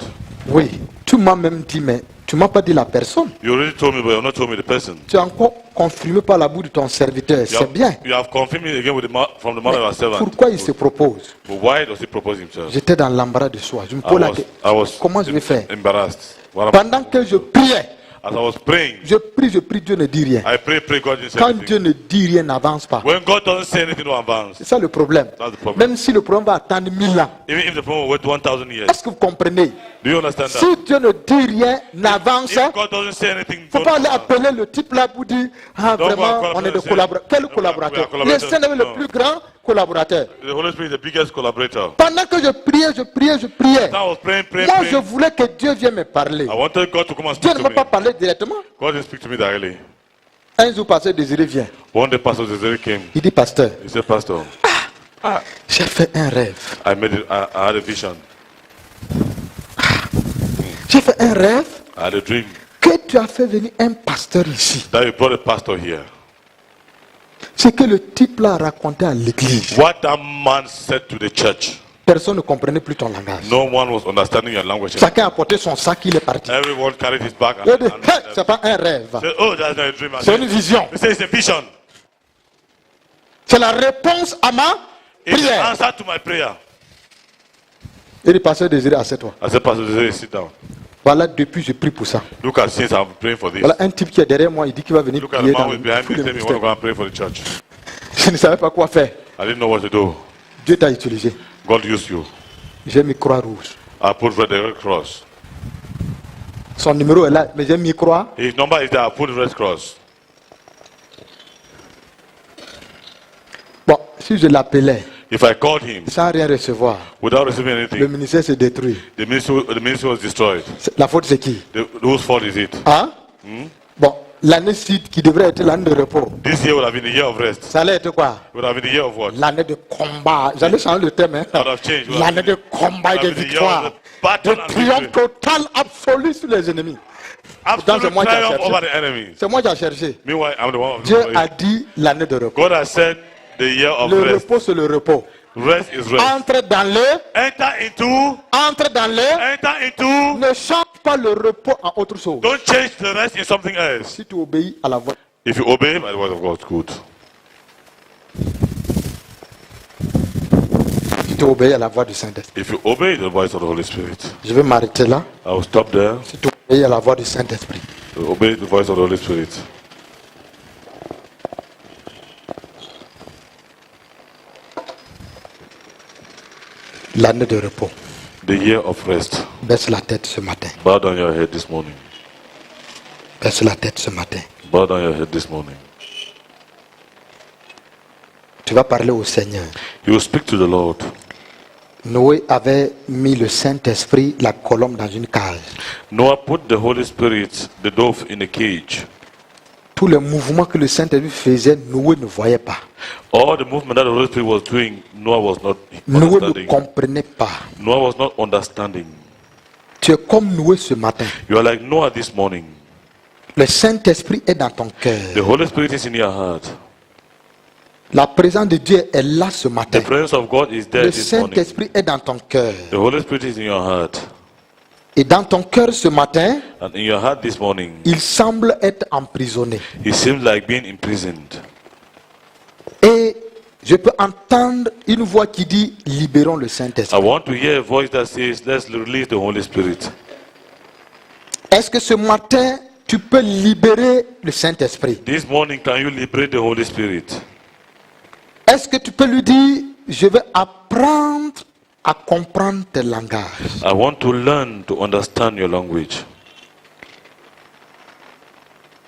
oui, tu m'as même dit, mais tu m'as pas dit la personne. you already told me, but you have not told me the person. Tu as encore confirmé par la bouche de ton serviteur, c'est bien. You have confirmed me again with from the mouth of our servant. Pourquoi il se propose? But why does he propose himself? J'étais dans l'embarras de soi. Je me I pose la was, question, I was comment je vais faire? embarrassed. Pendant que je priais, As I was praying, je prie, Dieu ne dit rien. I pray, God didn't say Quand anything. Dieu ne dit rien, n'avance pas. When God doesn't say anything, don't advance. C'est ça le problème. That's the problem. Même si le problème va attendre 1000 ans. Even if the problem wait 1,000 years. Est-ce que vous comprenez? Do you understand that? Si Dieu ne dit rien, n'avance. If God doesn't say anything, Il ne faut don't pas aller advance. appeler le type là pour dire, ah Donc, vraiment, voilà, on est des c'est- collaborateurs. Quel donc, collaborateur? voilà, Le collaborateur. Seigneur est le Non. plus grand collaborateur. The Holy Spirit is the biggest collaborator. Pendant que je priais, Now I was praying. moi je voulais que Dieu vienne me parler. I wanted God to come and Dieu speak ne to m'a pas me. parlé directement. God didn't speak to me directly. Un jour, pasteur Désiré vient. One day, Pastor Zezeri came. Il dit, pasteur, He said, Pastor, j'ai fait un rêve. I had a vision. J'ai fait un rêve I had a dream que tu as fait venir un pasteur ici. that you brought a pastor here. Ce que le type là a raconté à l'église. What that man said to the church, Personne ne comprenait plus ton langage. no one was understanding your language. Chacun a porté son sac, il est parti. Everyone carried his bag Il a dit, and hey, c'est pas un rêve. said, oh, that's not a dream. I C'est said, une vision. He said, it's a vision. C'est la réponse à ma It's the prière. answer to my prayer. Il dit, pasteur Désiré, assieds-toi. I said, Pastor Zezeri, sit down. Voilà, depuis, je prie pour ça. Look at since I'm praying for this. Voilà, un type qui est derrière moi, il dit qu'il va venir Look at the prier man dans who is behind tout me le telling me, you want to ministère. go and pray for the church. Je ne savais pas quoi faire. I didn't know what to do. Dieu t'a utilisé. God used you. J'ai mis croix rouge. I put red cross. Son numéro est là, mais j'ai mis croix. His number is there. I put red cross. Bon, si je l'appelais, If I called him sans rien recevoir, without receiving le anything, ministère s'est détruit. the ministry was destroyed. La faute, c'est qui? Whose fault is it? Hein? Bon, l'année-ci qui devrait être l'année de repos, This year would have been a year of rest. ça allait être quoi? Would have been a year of what? L'année de combat. J'allais changer le thème. Hein? Would have changed. Would have L'année been- de combat et de would have been a year victoire. of battle De and triomphe victory. total, absolu sur les ennemis. Pourtant, c'est Absolute moi qui ai triumph cherché. over the enemy. C'est moi qui ai cherché. Meanwhile, I'm the one. Dieu a dit l'année de repos. God has said the year of Le rest. repos, c'est le repos. Rest is rest. Entre dans le, entre dans le, Enter into. ne change pas le repos en autre chose. Don't change the rest in something else. Si tu obéis à la voix, If you obey by the word of God, good. si tu obéis à la voix du Saint-Esprit. If you obey the voice of the Holy Spirit, Je vais m'arrêter là. I will stop there. Si tu obéis à la voix du Saint-Esprit. Obey the voice of the Holy Spirit. L'année de repos. The year of rest. Baisse la tête ce matin. Bow down your head this morning. Baisse la tête ce matin. Bow down your head this morning. Tu vas parler au Seigneur. You will speak to the Lord. Noé avait mis le Saint-Esprit, la colombe, dans une cage. Noah put the Holy Spirit, the dove, in a cage. Tous les mouvements que le Saint-Esprit faisait, Noé ne voyait pas. All the movement that the Holy Spirit was doing, Noah was not Noé ne understanding. comprenait pas. Noah was not understanding. Tu es comme Noé ce matin. You are like Noah this morning. Le Saint-Esprit est dans ton The cœur. Holy Spirit is in your heart. La présence de Dieu est là ce matin. The presence of God is there Le this morning. Saint-Esprit est dans ton cœur. The Holy Spirit is in your heart. Et dans ton cœur ce matin, And in your heart this morning, il semble être emprisonné. it seems like being imprisoned. Et je peux entendre une voix qui dit, libérons le I Saint-Esprit. want to hear a voice that says, let's release the Holy Spirit. Est-ce que ce matin, tu peux libérer le Saint-Esprit? This morning, can you liberate the Holy Spirit? Est-ce que tu peux lui dire, je vais apprendre à comprendre tes langages. I want to learn to understand your language.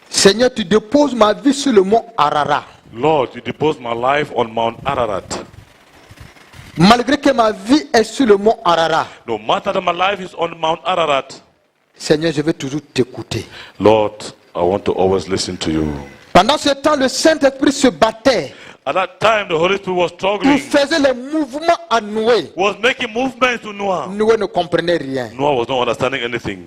Seigneur, tu déposes ma vie sur le mont Ararat. Lord, you depose my life on Mount Ararat. Malgré que ma vie est sur le mont Ararat, No matter that my life is on Mount Ararat, Seigneur, je vais toujours t'écouter. Lord, I want to always listen to you. Pendant ce temps, le Saint-Esprit se battait. At that time, the Holy Spirit was Il struggling, faisait les mouvements à Noé. was making movements to Noah. Noé ne comprenait rien. Noah was not understanding anything.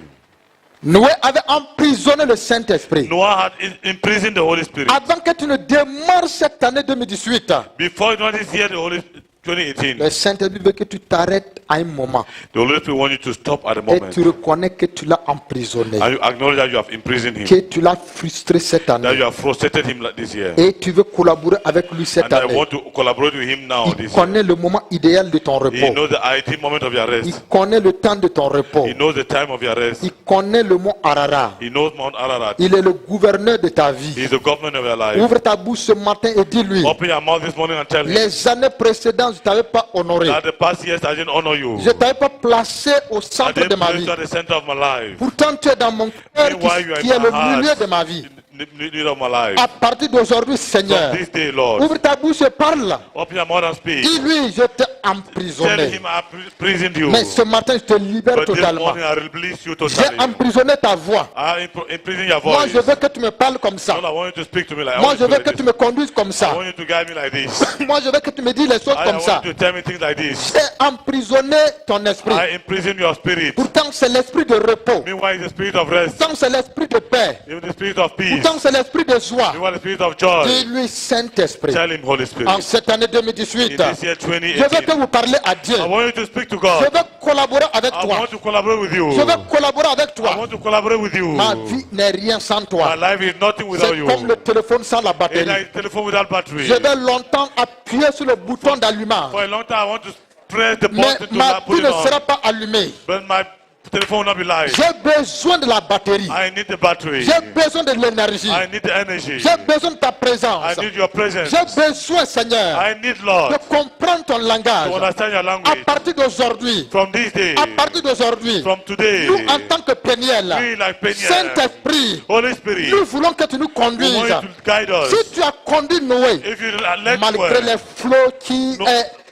Noé avait emprisonné le Saint-Esprit. Noah had imprisoned the Holy Spirit. Avant que tu ne démarres cette année 2018, Before you know this year, the Holy 2018, le Saint-Esprit veut que tu t'arrêtes à un moment the Holy Spirit wants you to stop at a et moment. tu reconnais que tu l'as emprisonné, And you acknowledge that you have imprisoned him, que tu l'as frustré cette that année you have frustrated him like this year. et tu veux collaborer avec lui cette And I année. want to collaborate with him now Il this year. connaît le moment idéal de ton He repos. knows the ideal moment of your Il rest. connaît le temps de ton repos. He knows the time of your rest. Il connaît le mont Ararat. He knows Mount Ararat. Il est le gouverneur de ta He vie. is the government of your life. Ouvre ta bouche ce matin et dis-lui, Open your mouth this morning and tell him les années précédentes, je ne t'avais pas honoré. that the past years I didn't honor you. Je ne t'avais pas placé au I centre de didn't ma place vie. you at the center of my life. Pourtant, tu es dans mon cœur Meanwhile, you are qui in est my le heart, milieu de ma vie. in the middle of my life. À partir d'aujourd'hui, Seigneur, From this day, Lord, ouvre ta bouche et parle. open your mouth and speak. Dis-lui, je t'ai Tell emprisonné. him I imprisoned you. Mais ce matin, je te libère But this totalement. morning I release you J'ai totally. emprisonné ta voix. I imprison your Moi, voice. je veux que tu me parles comme ça. Lord, I want you to speak to me like Moi, I je want veux you que to tu me conduises comme I ça. want you to guide me like this. Moi, je veux que tu me dises les choses I comme want ça. you to tell me things like this. J'ai emprisonné ton esprit. I imprison your spirit. Pourtant, c'est l'esprit de repos. Meanwhile, the spirit of rest. Pourtant, c'est l'esprit de paix. Even the spirit of peace. Pourtant, c'est l'esprit de joie. Meanwhile, the spirit of joy. Dis-lui, Saint-Esprit, Tell him, Holy Spirit. en cette année In 2018, this year je veux que 2018, vous parlez à Dieu. I want you to speak to Je God. veux collaborer avec I toi. want to collaborate with you. Je veux collaborer avec I toi. want to collaborate with you. Ma vie n'est rien sans My toi. life is nothing without C'est you. comme le téléphone sans la It's batterie. like a telephone without battery. Je vais longtemps appuyer sur le bouton d'allumage, For a long time, I want to press the mais button to ma put vie it ne on. sera pas allumée. But my telephone will not be live. J'ai besoin de la batterie. I need the battery. J'ai besoin de l'énergie. I need the energy. J'ai besoin de ta I présence. need your presence. J'ai besoin, Seigneur, I need, de Lord, comprendre ton to langage. understand your À language. partir d'aujourd'hui, From this day, à partir d'aujourd'hui, from today, nous en tant que Péniel, we like Peniel, Saint-Esprit, Holy Spirit, nous voulons que tu nous we want conduises. you to guide us. Si tu as conduit Noé, If you let malgré les well, flots qui No.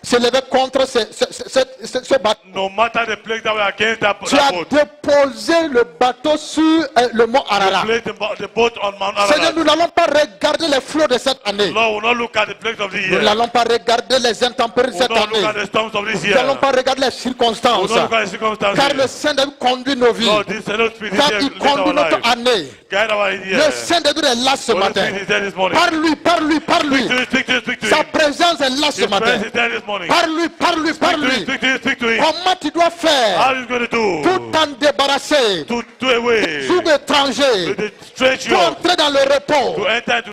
s'élevaient contre ce bateau, no matter the plague that were against that tu as boat, déposé le bateau sur le mont Ararat. place the boat on Mount Seigneur, nous Ararat. n'allons pas regarder les flots de cette année. Lord, will not look at the plagues of the Nous year. n'allons pas regarder les intempéries de Will cette not look at année. the storms of this Nous year. n'allons pas regarder les Will circonstances. not look at the circumstances. Car le Saint-Esprit conduit nos vies. Lord, this Holy Spirit is Car here il to lead our conduit notre life. année. Guide our Le year. Saint-Esprit est là ce Holy matin. Spirit is there this morning. Parle-lui, parle-lui, parle-lui. Speak to him, speak to Sa him. présence est là ce His matin. presence is there this morning. Parle-lui, parle-lui, parle-lui. Speak to him, speak to him. Comment tu dois How faire are you going to do? pour t'en débarrasser To away sous étranger the stretch pour you entrer dans le repos to enter into